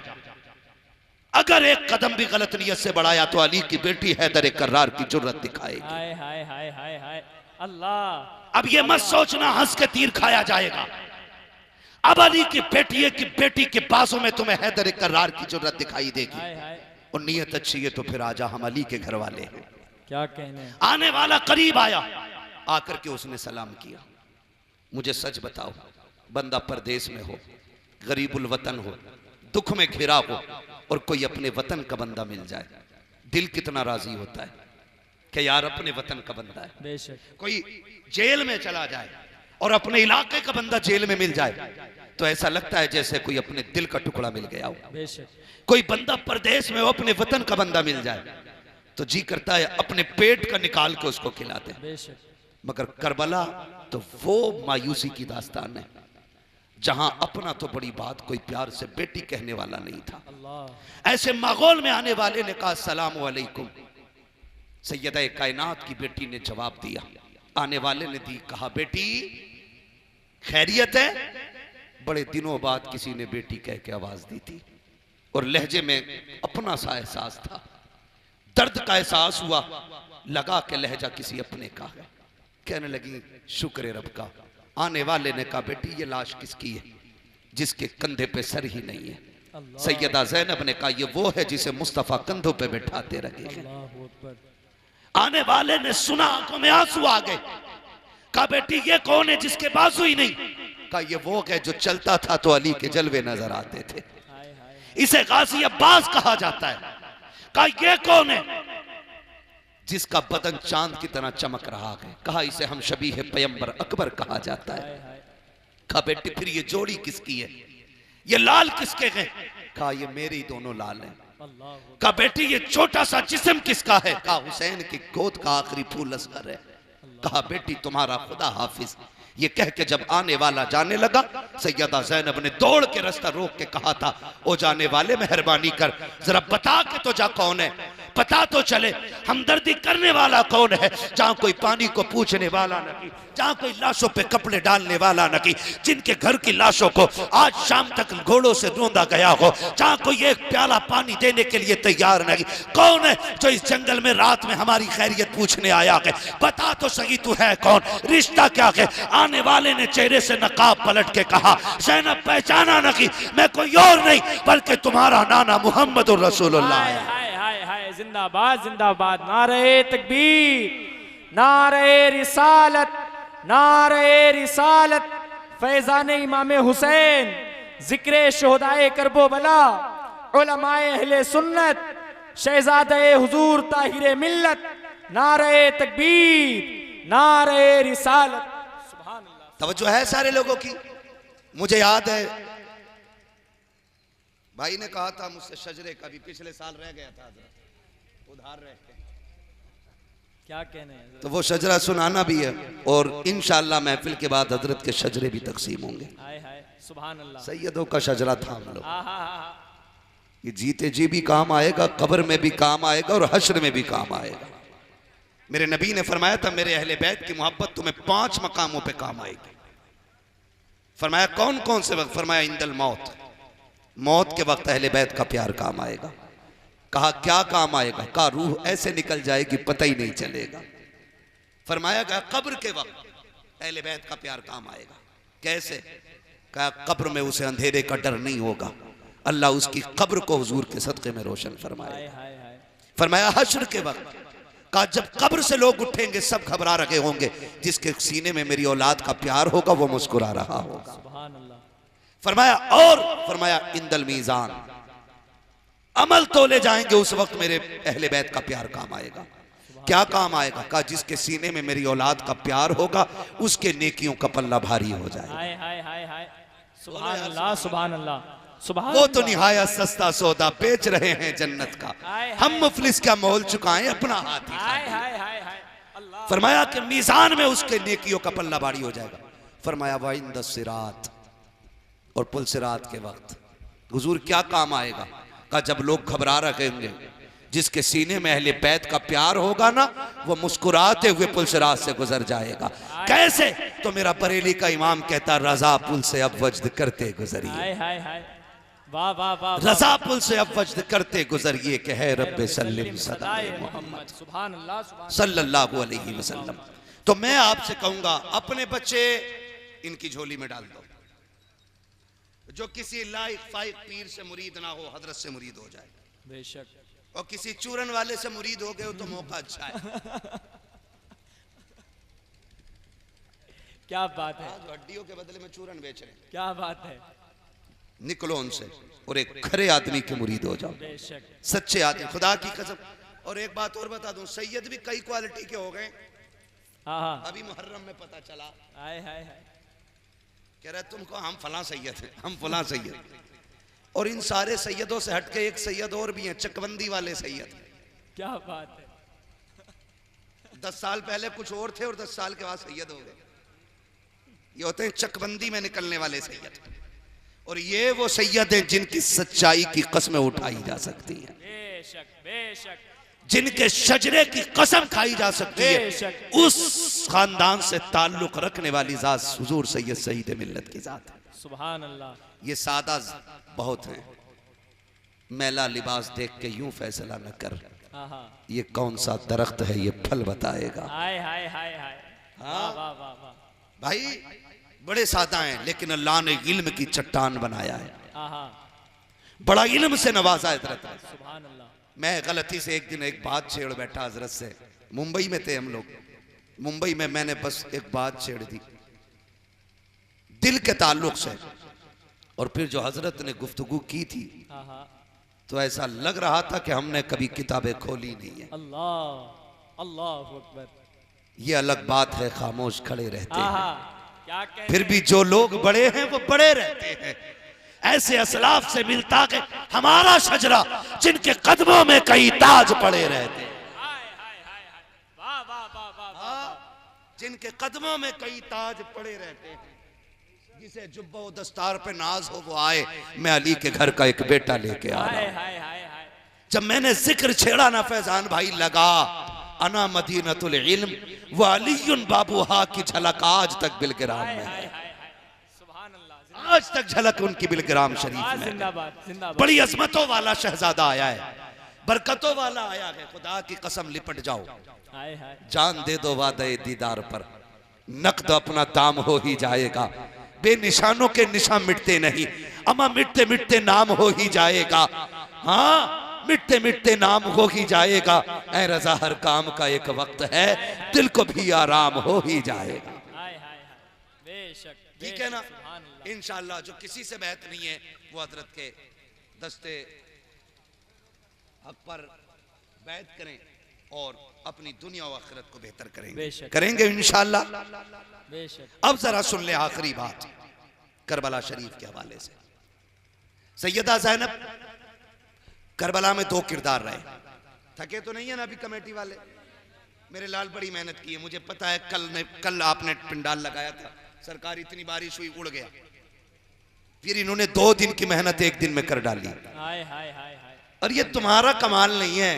अगर एक कदम भी गलत नीयत से बढ़ाया तो अली की बेटी हैदर कर्रार की जुर्रत दिखाएगी। हाय हाय हाय हाय हाय। अल्लाह। अब ये मत सोचना हंस के तीर खाया जाएगा। अब अली की बेटी के बाजू में तुम्हें हैदर कर्रार की जुर्रत दिखाई देगी। हाय हाय। और नीयत अच्छी है तो फिर आजा, हम अली के घर वाले हैं। क्या कहने। आने वाला करीब आया, आकर के उसने सलाम किया। मुझे सच बताओ, बंदा परदेश में हो, गरीबुल वतन हो, दुख में घिरा हो, और कोई अपने वतन का बंदा मिल जाए, दिल कितना राजी होता है कि यार अपने वतन का बंदा है। बेशक। कोई जेल में चला जाए और अपने इलाके का बंदा जेल में मिल जाए तो ऐसा लगता है जैसे कोई अपने दिल का टुकड़ा मिल गया हो। बेशक। कोई बंदा परदेश में हो, अपने वतन का बंदा मिल जाए तो जी करता है अपने पेट का निकाल के उसको खिलाते। बेशक। मगर करबला तो वो मायूसी की दास्तान है जहां अपना तो बड़ी बात, कोई प्यार से बेटी कहने वाला नहीं था। अल्लाह। ऐसे माहौल में आने वाले ने कहा सलाम अलैकुम। सैयदा कायनात की बेटी ने जवाब दिया। आने वाले ने दी, कहा बेटी खैरियत है? बड़े दिनों बाद किसी ने बेटी कह के आवाज दी थी। और लहजे में अपना सा एहसास था, दर्द का एहसास हुआ, लगा के लहजा किसी अपने का है। कहने लगी शुक्र रब का। आने वाले ने कहा बेटी ये लाश किसकी है जिसके कंधे पे सर ही नहीं है? सैयदा ज़ैनब ने कहा ये वो है जिसे मुस्तफ़ा कंधों पे बैठाते रखे। आने वाले ने सुना, आंखों में आंसू आ गए। कहा बेटी ये कौन है जिसके बाजू ही नहीं? कहा ये वो है जो चलता था तो अली के जलवे नजर आते थे, इसे गाजी अब्बास कहा जाता है। कहा ये कौन है? जिसका बदन चांद की तरह चमक रहा है। कहा इसे हम शबीह पैगंबर अकबर कहा जाता है। कहा बेटी फिर ये जोड़ी किसकी है? ये लाल किसके हैं? कहा ये मेरी दोनों लाल हैं। कहा बेटी ये छोटा सा जिस्म किसका है? कहा हुसैन की गोद का आखिरी फूल असगर है। कहा बेटी तुम्हारा खुदा हाफिज। ये कह के जब आने वाला जाने लगा, सैयदा ज़ैनब ने दौड़ के रास्ता रोक के कहा था ओ जाने वाले मेहरबानी कर जरा बता के तो जा कौन है, पता तो चले हमदर्दी करने वाला कौन है। जहां कोई पानी को पूछने वाला नहीं, जहां कोई लाशों पे कपड़े डालने वाला नहीं, जिनके घर की लाशों को आज शाम तक घोड़ों से ढूंढा गया हो, जहां कोई एक प्याला पानी देने के लिए तैयार नहीं। कौन है जो इस जंगल में रात में हमारी खैरियत पूछने आया है? बता तो सही तू है कौन, रिश्ता क्या है? आने वाले ने चेहरे से नकाब पलट के कहा ज़ैनब पहचाना नहीं, मैं कोई और नहीं बल्कि तुम्हारा नाना मोहम्मद रसूलुल्लाह है। जिंदाबाद जिंदाबाद, नारे तकबीर, नारे रिसालत, नारे रिसालत, फैजान इमाम हुसैन, जिक्र शोहदाए करबो बला, उलमाए अहले सुन्नत, शहजादे हुजूर ताहिरे मिल्लत, नारे तकबीर, नारे रिसालत। सुभान अल्लाह। तवज्जो है सारे लोगों की? मुझे याद है भाई ने कहा था मुझसे शजरे का भी पिछले साल रह गया था, उधार रह के, क्या कहने हैं? तो वो शजरा सुनाना भी है और इंशाअल्लाह महफिल के बाद हजरत के शजरे भी तकसीम होंगे। हाय हाय सुभान अल्लाह। सैयदों का शजरा था हम लोग। आहा, ये जीते जी भी काम आएगा, कब्र में भी काम आएगा और हश्र में भी काम आएगा। मेरे नबी ने फरमाया था मेरे अहले बैत की मोहब्बत तुम्हें 5 मकामों पे काम आएगी। फरमाया कौन कौन से वक्त? फरमाया इंदल मौत, मौत के वक्त अहले बैत का प्यार काम आएगा। कहा क्या काम आएगा? कहा रूह ऐसे निकल जाएगी पता ही नहीं चलेगा। फरमाया गया कब्र के वक्त अहले बैत का प्यार काम आएगा। कैसे? कहा कब्र में उसे अंधेरे का डर नहीं होगा, अल्लाह उसकी कब्र को हुजूर के सदक़े में रोशन फरमाएगा। फरमाया हश्र के वक्त, कहा जब कब्र से लोग उठेंगे सब घबरा रहे होंगे, जिसके सीने में मेरी औलाद का प्यार होगा वो मुस्कुरा रहा होगा। सुभान अल्लाह। फरमाया और फरमाया इंदल मीज़ान, अमल तोले जाएंगे उस वक्त मेरे अहले बैत का प्यार काम आएगा। क्या काम आएगा? कहा जिसके सीने में मेरी औलाद का प्यार होगा उसके नेकियों का पल्ला भारी हो जाएगा। हाय हाय हाय हाय सुभान अल्लाह सुभान अल्लाह सुभान। वो तो निहाया सस्ता सौदा बेच रहे हैं जन्नत का, हम मुफलिस का मोल चुकाएं अपना हाथ ही। हाय हाय हाय हाय अल्लाह। फरमाया कि मीज़ान में उसके नेकियों का पल्ला भारी हो जाएगा। फरमाया वाइंद सिरात, और पुल सिरात के वक्त हुजूर क्या काम आएगा? का जब लोग घबरा रहे होंगे, जिसके सीने में अहले बैत का प्यार होगा ना वो मुस्कुराते हुए पुल सिरात से गुजर जाएगा। कैसे? तो मेरा बरेली का इमाम कहता रजा पुल से अब वज्द करते गुजरिए। हाय हाय हाय वाह वाह वाह। रजा पुल से अब वज्द करते गुजरिए कि है रब्बे सल्लिम सदाए मोहम्मद सुभान अल्लाह सुभान सल्लल्लाहु अलैहि वसल्लम। तो मैं आपसे कहूंगा अपने बच्चे इनकी झोली में डाल दो, जो किसी लाइक फाइक पीर से मुरीद ना हो हजरत से मुरीद हो जाए। बेशक। और किसी चूरन वाले से मुरीद हो गए तो मौका अच्छा है। क्या बात है, जो हड्डियों के बदले में चूरन बेच रहे हैं, क्या बात है। निकलो उनसे और एक खरे आदमी के मुरीद हो जाओ, बेशक सच्चे आदमी, खुदा की कसम। और एक बात और बता दूं, सैयद भी कई क्वालिटी के हो गए। हाँ हाँ अभी मुहर्रम में पता चला, हाय हाय हाय। कह रहे तुमको हम फलां सैयद हैं, हम फलां सैयद। और इन सारे सैयदों से हटके एक सैयद और भी हैं, चकबंदी वाले सैयद। क्या बात है। 10 साल पहले कुछ और थे और 10 साल के बाद सैयद हो गए। ये होते हैं चकबंदी में निकलने वाले सैयद। और ये वो सैयद हैं जिनकी सच्चाई की कस्में उठाई जा सकती हैं, बेशक बेशक। जिनके शजरे की कसम खाई जा सकती है। उस खानदान से ताल्लुक रखने वाली जात हुजूर सैयद सईद मिल्लत की जात है। सुभान अल्लाह। ये सादा बहुत हैं, मैला लिबास देख के यूं फैसला न कर, आहा, ये कौन सा दरख्त है ये फल बताएगा। हाय हाय हाय हाय, वाह वाह वाह वाह, भाई बड़े सादा हैं लेकिन अल्लाह ने इल्म की चट्टान बनाया है, आहा, बड़ा इल्म से नवाजा हजरत ने। सुभान अल्लाह। मैं गलती से एक दिन एक बात छेड़ बैठा हजरत से, मुंबई में थे हम लोग, मुंबई में मैंने बस एक बात छेड़ दी दिल के ताल्लुक से, और फिर जो हजरत ने गुफ्तगू की थी आहा, तो ऐसा लग रहा था कि हमने कभी किताबें खोली नहीं है। अल्लाह अल्लाह अकबर, ये अलग बात है खामोश खड़े रहते आहा, हैं, क्या कहते फिर भी जो लोग बड़े हैं वो बड़े रहते हैं। ऐसे असलाफ से मिलता के हमारा शजरा जिनके कदमों में कई ताज पड़े रहते हैं, हाय हाय हाय हाय, वाह वाह वाह वाह वाह, जिनके कदमों में कई ताज पड़े रहते हैं। जिसे जुब्बा व दस्तार पे नाज हो वो आए, मैं अली के घर का एक बेटा लेके आ रहा हाय हूं। हाय हाय हाय, जब मैंने जिक्र छेड़ा ना फैजान भाई लगा, अना मदीनतुल इल्म व अलीयुन बाबूहा की झलक आज तक बिलग्राम हाय में हाय है, हाय हाय, सुभान अल्लाह, आज तक झलक उनकी बिलग्राम शरीफ में है। जिंदाबाद जिंदाबाद, बड़ी अजमतों वाला शहजादा आया है, बरकतों वाला आया है, खुदा की कसम लिपट जाओ, हाय हाय, जान दे दो वादे दीदार पर, नकद अपना दाम हो ही जाएगा, बेनिशानों के निशान मिटते नहीं, अमा मिटते मिटते नाम हो ही जाएगा, हाँ मिटते मिटते नाम हो ही जाएगा। ऐ रजा हर काम का एक वक्त है, दिल को भी आराम हो ही जाएगा। हाय हाय हाय, बेशक, ठीक है ना, सुभान अल्लाह, इंशाअल्लाह जो किसी से बैत नहीं है वो हजरत के दस्ते हक पर बैत करें और अपनी दुनिया और आखिरत को बेहतर करेंगे, बेशक। करेंगे इंशाअल्लाह। बेशक, अब जरा सुन ले आखिरी बात करबला शरीफ के हवाले से। सैयदा ज़ैनब करबला में दो किरदार रहे, थके तो नहीं है ना अभी कमेटी वाले, मेरे लाल बड़ी मेहनत की है, मुझे पता है कल आपने पिंडाल लगाया था, सरकार इतनी बारिश हुई उड़ गया, फिर इन्होंने 2 दिन की मेहनत एक दिन में कर डाली। हाय हाय हाय हाय, और ये तुम्हारा कमाल नहीं है,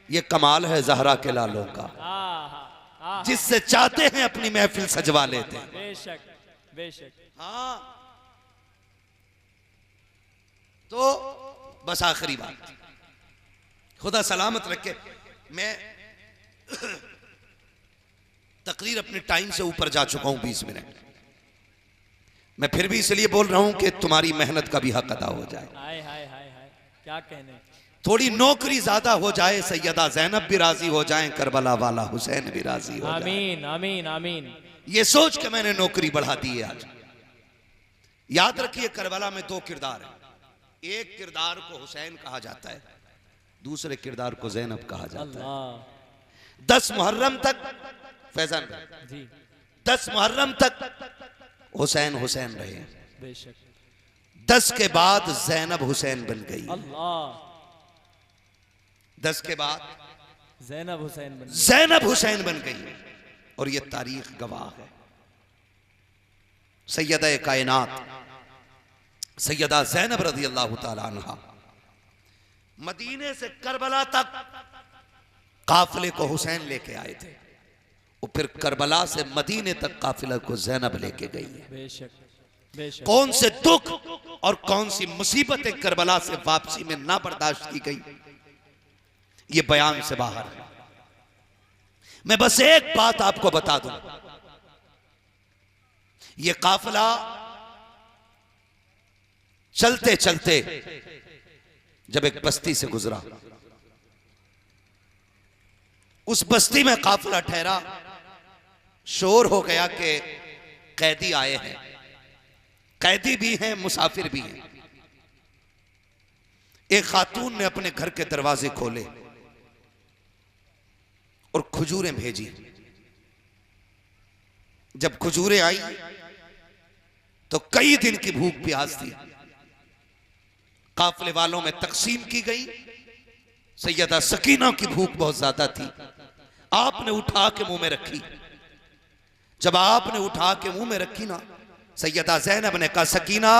ये कमाल है ज़हरा के लालों का, आहा, आहा, जिससे चाहते हैं अपनी महफिल सजवा लेते हैं। बेशक बेशक, हाँ तो बस आखिरी बात, खुदा सलामत रखे, मैं तकरीर अपने टाइम से ऊपर जा चुका हूं 20 मिनट, मैं फिर भी इसलिए बोल रहा हूं कि तुम्हारी मेहनत का भी हक अदा हो जाए, हाय हाय हाय हाय, क्या कहने, थोड़ी नौकरी ज्यादा हो जाए, सैयदा ज़ैनब भी राजी हो जाएं, करबला वाला हुसैन भी राजी हो जाए। आमीन आमीन आमीन, ये सोच के मैंने नौकरी बढ़ा दी है आज। याद रखिए करबला में 2 किरदार हैं, एक किरदार को हुसैन कहा जाता है, दूसरे किरदार को ज़ैनब कहा जाता है। अल्लाह 10 मुहर्रम तक फैजान भाई, जी, 10 मुहर्रम तक हुसैन हुसैन रहे, बेशक, 10 के बाद ज़ैनब हुसैन बन गई, अल्लाह 10 के बाद ज़ैनब हुसैन बन गई, ज़ैनब हुसैन बन गई, और ये तारीख गवाह है। सैयदा कायनात सैयदा ज़ैनब रज़ी अल्लाह ताला अन्हा मदीने से करबला तक काफिले को हुसैन लेके आए थे, और फिर करबला से मदीने तक काफिले को ज़ैनब लेके गई है। बेशक बेशक, कौन से दुख और कौन सी मुसीबतें करबला से वापसी में ना बर्दाश्त की गई, ये बयान से बाहर है। मैं बस एक बात आपको बता दूं, ये काफिला चलते चलते जब एक बस्ती से गुजरा, उस बस्ती में काफिला ठहरा, शोर हो गया कि कैदी आए हैं, कैदी भी हैं मुसाफिर भी हैं। एक खातून ने अपने घर के दरवाजे खोले और खजूरें भेजी। जब खजूरें आई तो कई दिन की भूख प्यास थी, काफिले वालों में तकसीम की गई। सैयदा सकीना की भूख बहुत ज्यादा थी, आपने उठा के मुंह में रखी। जब आपने उठा के मुंह में रखी ना, सैयदा ज़ैनब ने कहा, सकीना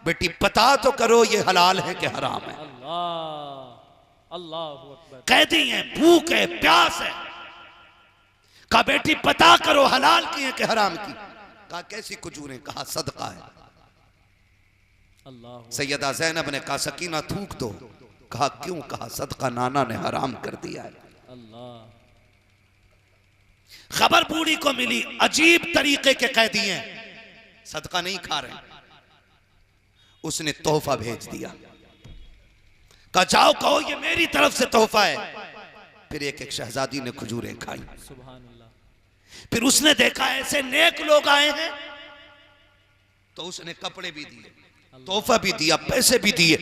बेटी पता तो करो ये हलाल है कि हराम है। अल्लाह अल्लाहु अकबर, कैदी है, भूख है, प्यास है। कहा बेटी पता करो हलाल की है कि हराम की। कहा कैसी खजूरें? कहा सदका है। अल्लाह सैयदा ज़ैनब ने कहा सकीना थूक दो। कहा क्यों? कहा सदका नाना ने हराम कर दिया है। अल्लाह खबर बूढ़ी को मिली, अजीब तरीके के कैदी हैं, सदका नहीं खा रहे। उसने तोहफा भेज दिया, कहा जाओ कहो ये मेरी तरफ से तोहफा है। फिर एक एक शहजादी ने खजूरें खाई। सुभान अल्लाह। फिर उसने देखा ऐसे नेक लोग आए हैं तो उसने कपड़े भी दिए, तोहफा भी दिया, पैसे भी दिए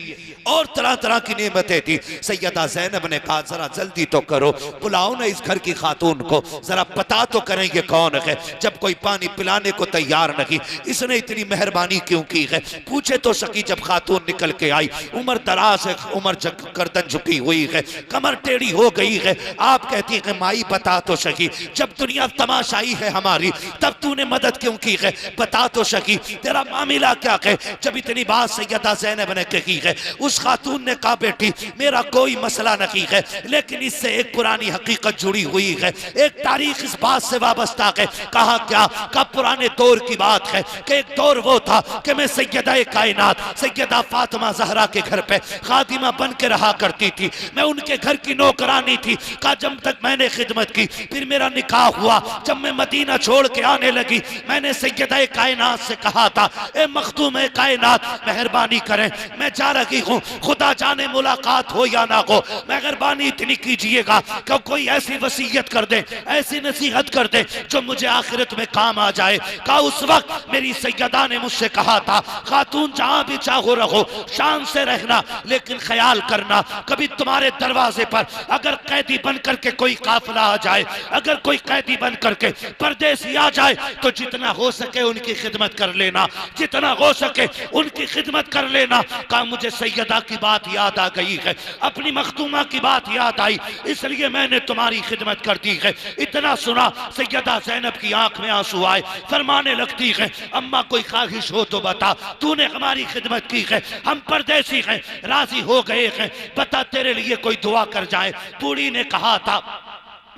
और तरह तरह की नेमतें दी। सैयदा ज़ैनब ने कहा जरा जल्दी तो करो, बुलाओ ना इस घर की खातून को, जरा पता तो करें ये कौन है। जब कोई पानी पिलाने को तैयार नहीं, इसने इतनी मेहरबानी क्यों की है? पूछे तो सकी। जब खातून निकल के आई, उम्र दराज है, उम्र गर्दन झुकी हुई है, कमर टेढ़ी हो गई है। आप कहती है माई बता तो सकी, जब दुनिया तमाशाई है हमारी तब तूने मदद क्यों की है? बता तो सकी तेरा मामला क्या है? जब इतनी बात सैयदा ज़ैनब ने कही है, उस खातून ने कहा बेटी मेरा कोई मसला नहीं है, लेकिन इससे एक पुरानी हकीकत जुड़ी हुई है, एक तारीख इस बात से वाबस्ता है। कहा क्या? का पुराने दौर की बात है कि एक दौर वो था कि मैं सैयदा कायनात सैयदा फातिमा ज़हरा के घर पे खादिमा बन के रहा करती थी। मैं उनके घर की नौकरानी थी। कहा जब तक मैंने खिदमत की, फिर मेरा निकाह हुआ। जब मैं मदीना छोड़ के आने लगी, मैंने सैयदा कायनात से कहा था ए मखदूम कायनात मेहरबानी करें, मैं जा रही हूँ, खुदा जाने मुलाकात हो या ना हो, मेहरबानी इतनी कीजिएगा कि कोई ऐसी वसीयत कर दे, ऐसी नसीहत कर दे जो मुझे आखिरत में काम आ जाए। कहा उस वक्त मेरी सैयदा ने मुझसे कहा था खातून जहां भी चाहो रहो, शान से रहना, लेकिन ख्याल करना कभी तुम्हारे दरवाजे पर अगर कैदी बन करके कोई काफिला आ जाए, अगर कोई कैदी बन करके परदेसी आ जाए तो जितना हो सके उनकी खिदमत कर लेना, जितना हो सके उनकी खिदमत कर लेना। कहा मुझे सैयदा की बात याद आ गई है, अपनी मखदूमा की बात याद आई, इसलिए मैंने तुम्हारी खिदमत कर दी है। इतना सुना सैयदा ज़ैनब की आंख में आंसू आए, फरमाने लगती है अम्मा कोई ख्वाहिश हो तो बता, तूने हमारी खिदमत की है, हम परदेसी हैं, राजी हो गए हैं, बता तेरे लिए कोई दुआ कर जाए। बूढ़ी ने कहा था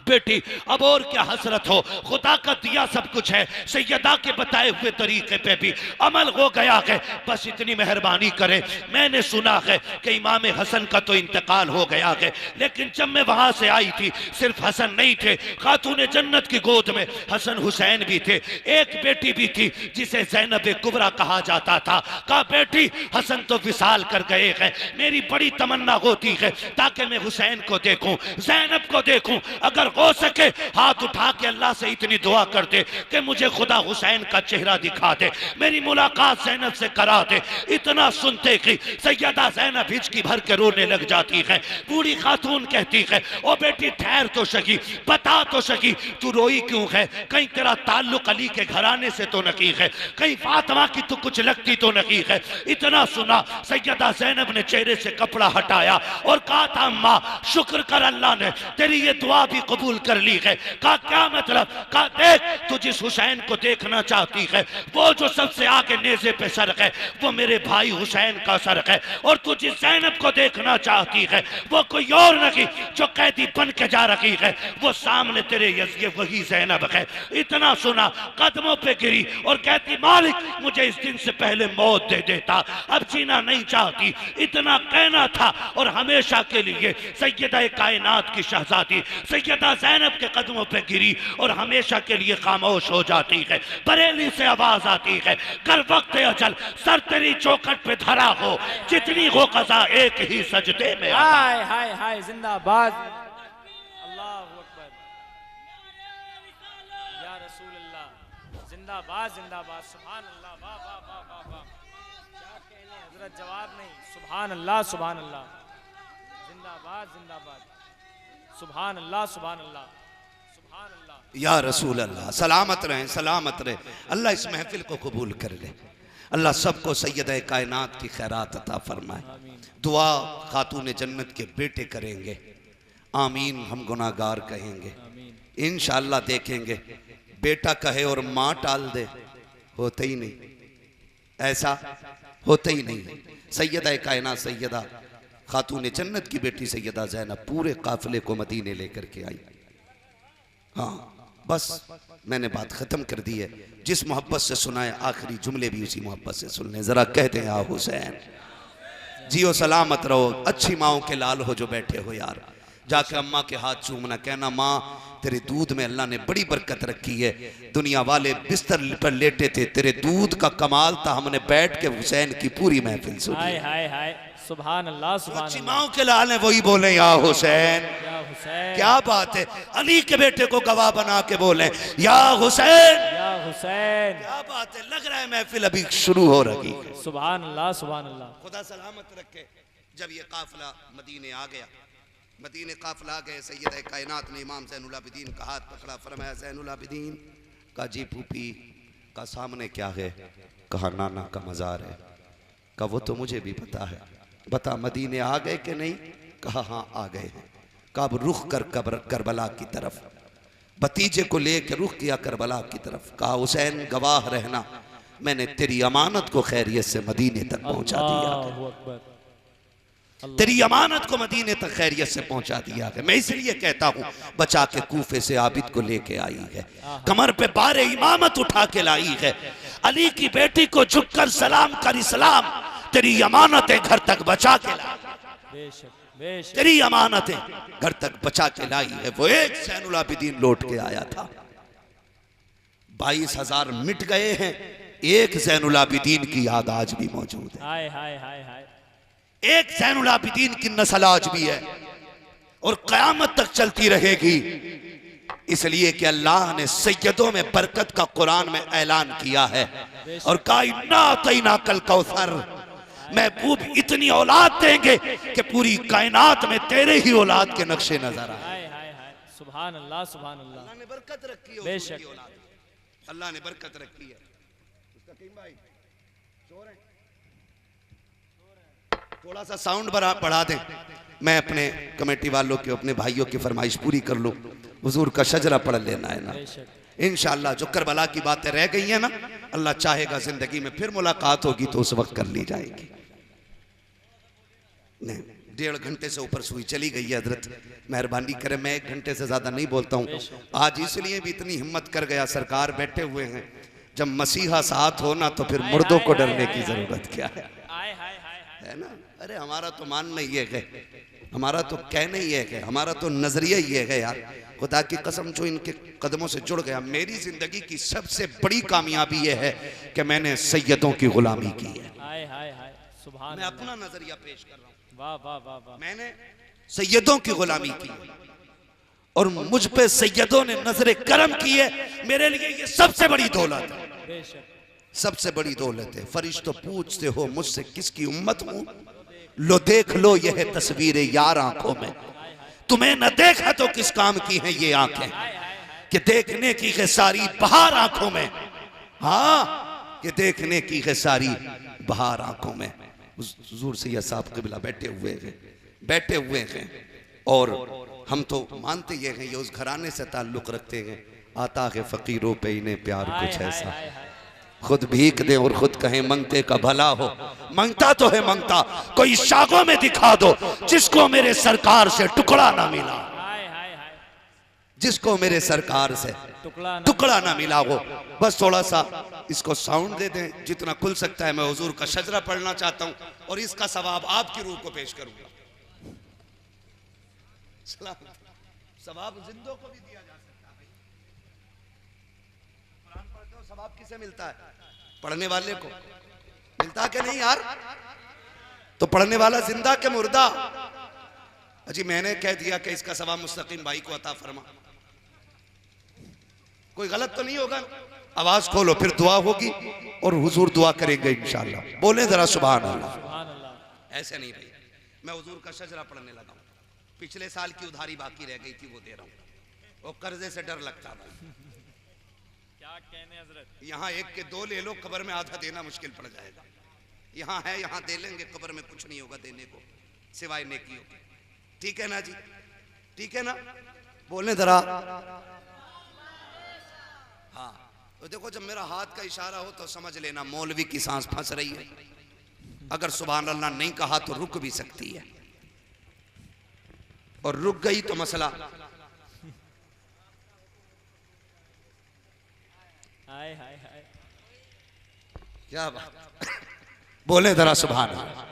बेटी अब और क्या हसरत हो, खुदा का दिया सब कुछ है, सैयदा के बताए हुए तरीके पे भी अमल हो गया है, बस इतनी मेहरबानी करे। मैंने सुना है कि इमाम हसन का तो इंतकाल हो गया है, लेकिन जब मैं वहां से आई थी सिर्फ हसन नहीं थे, खातून जन्नत की गोद में हसन हुसैन भी थे, एक बेटी भी थी जिसे ज़ैनब कुबरा कहा जाता था। कहा बेटी हसन तो विसाल कर गए हैं, मेरी बड़ी तमन्ना होती है ताकि मैं हुसैन को देखूं, ज़ैनब को देखूं, अगर हो सके हाथ उठा के अल्लाह से इतनी दुआ कर दे कि मुझे खुदा हुसैन का चेहरा दिखा दे, मेरी मुलाकात ज़ैनब से करा दे। इतना सुनते कि सैयदा ज़ैनब हिचकी भर के रोने लग जाती है। बूढ़ी खातून कहती है ओ बेटी ठहर तो सकी, बता तो सकी तू रोई क्यों है? कहीं तेरा ताल्लुक अली के घराने से तो नहीं है, कहीं फातिमा की तो कुछ लगती तो नहीं है। इतना सुना सैयदा ज़ैनब ने चेहरे से कपड़ा हटाया और कहा था अम्मा शुक्र कर अल्लाह ने तेरी ये दुआ भी कबूल कर ली है। कहा क्या मतलब? कहा देख तू जिस हुसैन को देखना चाहती है वो जो सबसे आगे नेज़े पे सर है वो मेरे भाई हुसैन का सर है, और तू जिस ज़ैनब को देखना चाहती है वो कोई और नहीं जो कैदी बन के जा रही है, वो सामने तेरे ये वही ज़ैनब है। इतना सुना कदमों पे गिरी और कहती मालिक मुझे इस दिन से पहले मौत दे देता, अब जीना नहीं चाहती। इतना कहना था और हमेशा के लिए सैयदा कायनात की शहजादी सैयदा ज़ैनब के कदमों पे गिरी और हमेशा के लिए खामोश हो जाती है। बरेली से आवाज आती है कर वक्त अजल सर तेरी चौखट पे धरा हो, जितनी हो कज़ा एक ही सजदे में। हाय हाय हाय जिंदाबाद, अल्लाहू अकबर, या रसूल अल्लाह, जिंदाबाद जिंदाबाद, सुभान अल्लाह, वाह वाह वाह वाह वाह, क्या कहने हजरत, जवाब नहीं, सुभान अल्लाह सुभान अल्लाह, जिंदाबाद जिंदाबाद, सुभान अल्लाह सुभान अल्लाह सुभान अल्लाह, या रसूल अल्लाह। सलामत रहें, सलामत रहे। अल्लाह इस महफिल को कबूल कर ले, अल्लाह सबको सैयदा कायनात की खैरात अता फरमाए। दुआ खातून जन्नत के बेटे करेंगे, आमीन, हम गुनाहगार कहेंगे, इंशाअल्लाह देखेंगे। बेटा कहे और माँ टाल दे, होते ही नहीं, ऐसा होते ही नहीं। सैयदा कायनात सैयदा खातून जन्नत की बेटी सैयदा ज़ैनब पूरे काफिले को मदीने लेकर के आई। हाँ बस मैंने बात खत्म कर दी है। जिस मोहब्बत से सुनाए आखिरी जुमले भी उसी मोहब्बत से सुनने। जरा कहते हैं या हुसैन, जियो सलामत रहो, अच्छी माओ के लाल हो जो बैठे हो यार, जाके अम्मा के हाथ चूमना, कहना माँ तेरे दूध में अल्लाह ने बड़ी बरकत रखी है। दुनिया वाले बिस्तर पर लेटे थे, तेरे दूध का कमाल था, हमने बैठ के हुसैन की पूरी महफिल सुनी। हाय हाय हाय, सुभान अल्लाह सुभान अच्छी अल्लाह। माओ के लाल है वही बोले या हुसैन। या हुसैन, क्या बात है, अली के बेटे को गवाह बना के बोले या हुसैन। या हुसैन, क्या बात है, लग रहा है महफिल अभी शुरू हो रही है। सुभान अल्लाह सुभान अल्लाह। खुदा सलामत रखे। जब ये काफिला मदीने आ गया, मदीने काफिला आ गए, सैयद कायनात ने इमाम ज़ैनुल आबिदीन का हाथ पकड़ा, फरमाया ज़ैनुल आबिदीन का जी फूफी का सामने क्या है? कहा नाना का मज़ार है। कहा वो तो मुझे भी पता है, बता मदीने आ गए कि नहीं? कहा हाँ आ गए हैं। कहा अब रुख कर करबला की तरफ, भतीजे को लेकर रुख किया करबला की तरफ। कहा हुसैन गवाह रहना, मैंने तेरी अमानत को खैरियत से मदीने तक पहुंचा दिया। अल्लाहु अकबर। तेरी अमानत को मदीने तक खैरियत से पहुंचा दिया है। मैं इसलिए कहता हूँ बचा के कूफे से आबिद को लेके आई है, कमर पे बारे इमामत उठा के लाई है। अली की बेटी को झुककर सलाम कर इस्लाम, तेरी अमानतें घर तक बचा के लाई, बेशक बेशक। तेरी अमानतें घर तक बचा के लाई है। वो एक ज़ैनुल आबिदीन लौट के आया था, 22,000 मिट गए हैं, एक ज़ैनुल आबिदीन की याद आज भी मौजूद है। हाय हाय हाय हाय। एक ज़ैनुल आबिदीन की नस्ल आज भी है और क़यामत तक चलती रहेगी, इसलिए कि अल्लाह ने सैयदों में बरकत का कुरान में ऐलान किया है और काइना तैना कल कौसर, महबूब इतनी औलाद देंगे कि पूरी कायनात में तेरे ही औलाद के नक्शे नजर आए। हाय हाय हाय, सुभान अल्लाह सुभान अल्लाह। अल्लाह ने बरकत रखी है, बेशक। उसकी औलाद, अल्लाह ने बरकत रखी है। उसका कहीं भाई चोर है, थोड़ा सा साउंड बढ़ा दें, मैं अपने कमेटी वालों के, अपने भाइयों की फरमाइश पूरी कर लूं। हुजूर का शजरा पढ़ लेना है ना, इंशाअल्लाह। जो करबला की बातें रह गई हैं ना, अल्लाह चाहेगा जिंदगी में फिर मुलाकात होगी तो उस वक्त कर ली जाएगी। नहीं, 1.5 घंटे से ऊपर सुई चली गई है, हजरत मेहरबानी करें, मैं 1 घंटे से ज्यादा नहीं बोलता हूँ। आज इसलिए भी इतनी हिम्मत कर गया, सरकार बैठे हुए हैं, जब मसीहा साथ हो ना तो फिर मुर्दों को डरने की जरूरत क्या है, है ना। अरे हमारा तो मानना ही है, हमारा तो कहना ही है, हमारा तो नजरिया ही है यार। खुदा की कसम जो इनके कदमों से जुड़ गया, मेरी जिंदगी की सबसे बड़ी कामयाबी यह है कि मैंने सैयदों की गुलामी की है। मैं अपना नजरिया पेश कर रहा हूँ, वाह वाह वाह वाह। मैंने सैयदों की गुलामी की और मुझ पे सैयदों ने नजरे करम की है। मेरे लिए ये सबसे बड़ी दौलत है, बेशक सबसे बड़ी दौलत है। फरिश्तों पूछते हो मुझसे किसकी उम्मत हूं, लो देख लो यह है तस्वीरें यार आंखों में। तुम्हें न देखा तो किस काम की हैं ये आंखें, कि देखने की है सारी बहार आंखों में। हाँ, कि देखने की है सारी बहार आंखों में। हुजूर सैयद साहब क़िबला बैठे हुए हैं और हम तो मानते ये हैं ये उस घराने से ताल्लुक रखते हैं। आता है फकीरों पे इन्हें प्यार कुछ ऐसा, खुद भीख दे और खुद कहें मंगते का भला हो। मंगता तो है मंगता, कोई शागों में दिखा दो जिसको मेरे सरकार से टुकड़ा ना मिला, जिसको मेरे सरकार से टुकड़ा ना मिला हो। बस थोड़ा सा इसको साउंड दे दें जितना खुल सकता है। मैं हुजूर का शजरा पढ़ना चाहता हूं और इसका सवाब आपकी रूह को पेश करूंगा। सवाब जिंदों को भी दिया जा सकता है। कुरान पढ़ते हो सवाब किसे मिलता है? पढ़ने वाले को मिलता कि नहीं यार? तो पढ़ने वाला जिंदा के मुर्दा? अजी मैंने कह दिया कि इसका सवाब मुस्तकीम भाई को अता फरमा। कोई गलत तो नहीं होगा? आवाज खोलो, फिर दुआ होगी और हुजूर दुआ करेंगे इंशाअल्लाह। बोले जरा सुभान अल्लाह। ऐसे नहीं भाई, मैं हुजूर का शजरा पढ़ने लगा हूं। पिछले साल की उधारी बाकी रह गई थी, वो दे रहा हूं। वो कर्जे से डर लगता था। क्या कहने हजरत, यहाँ एक के 2 ले लो, कब्र में आधा देना मुश्किल पड़ जाएगा। यहाँ है, यहाँ दे लेंगे, कब्र में कुछ नहीं होगा देने को सिवाय नेकियों के। ठीक है ना जी? ठीक है ना? बोलने जरा। हाँ, तो देखो जब मेरा हाथ का इशारा हो तो समझ लेना मौलवी की सांस फंस रही है। अगर सुभान अल्लाह नहीं कहा तो रुक भी सकती है, और रुक गई तो मसला। हाय हाय हाय क्या बात, बोले जरा सुभान अल्लाह।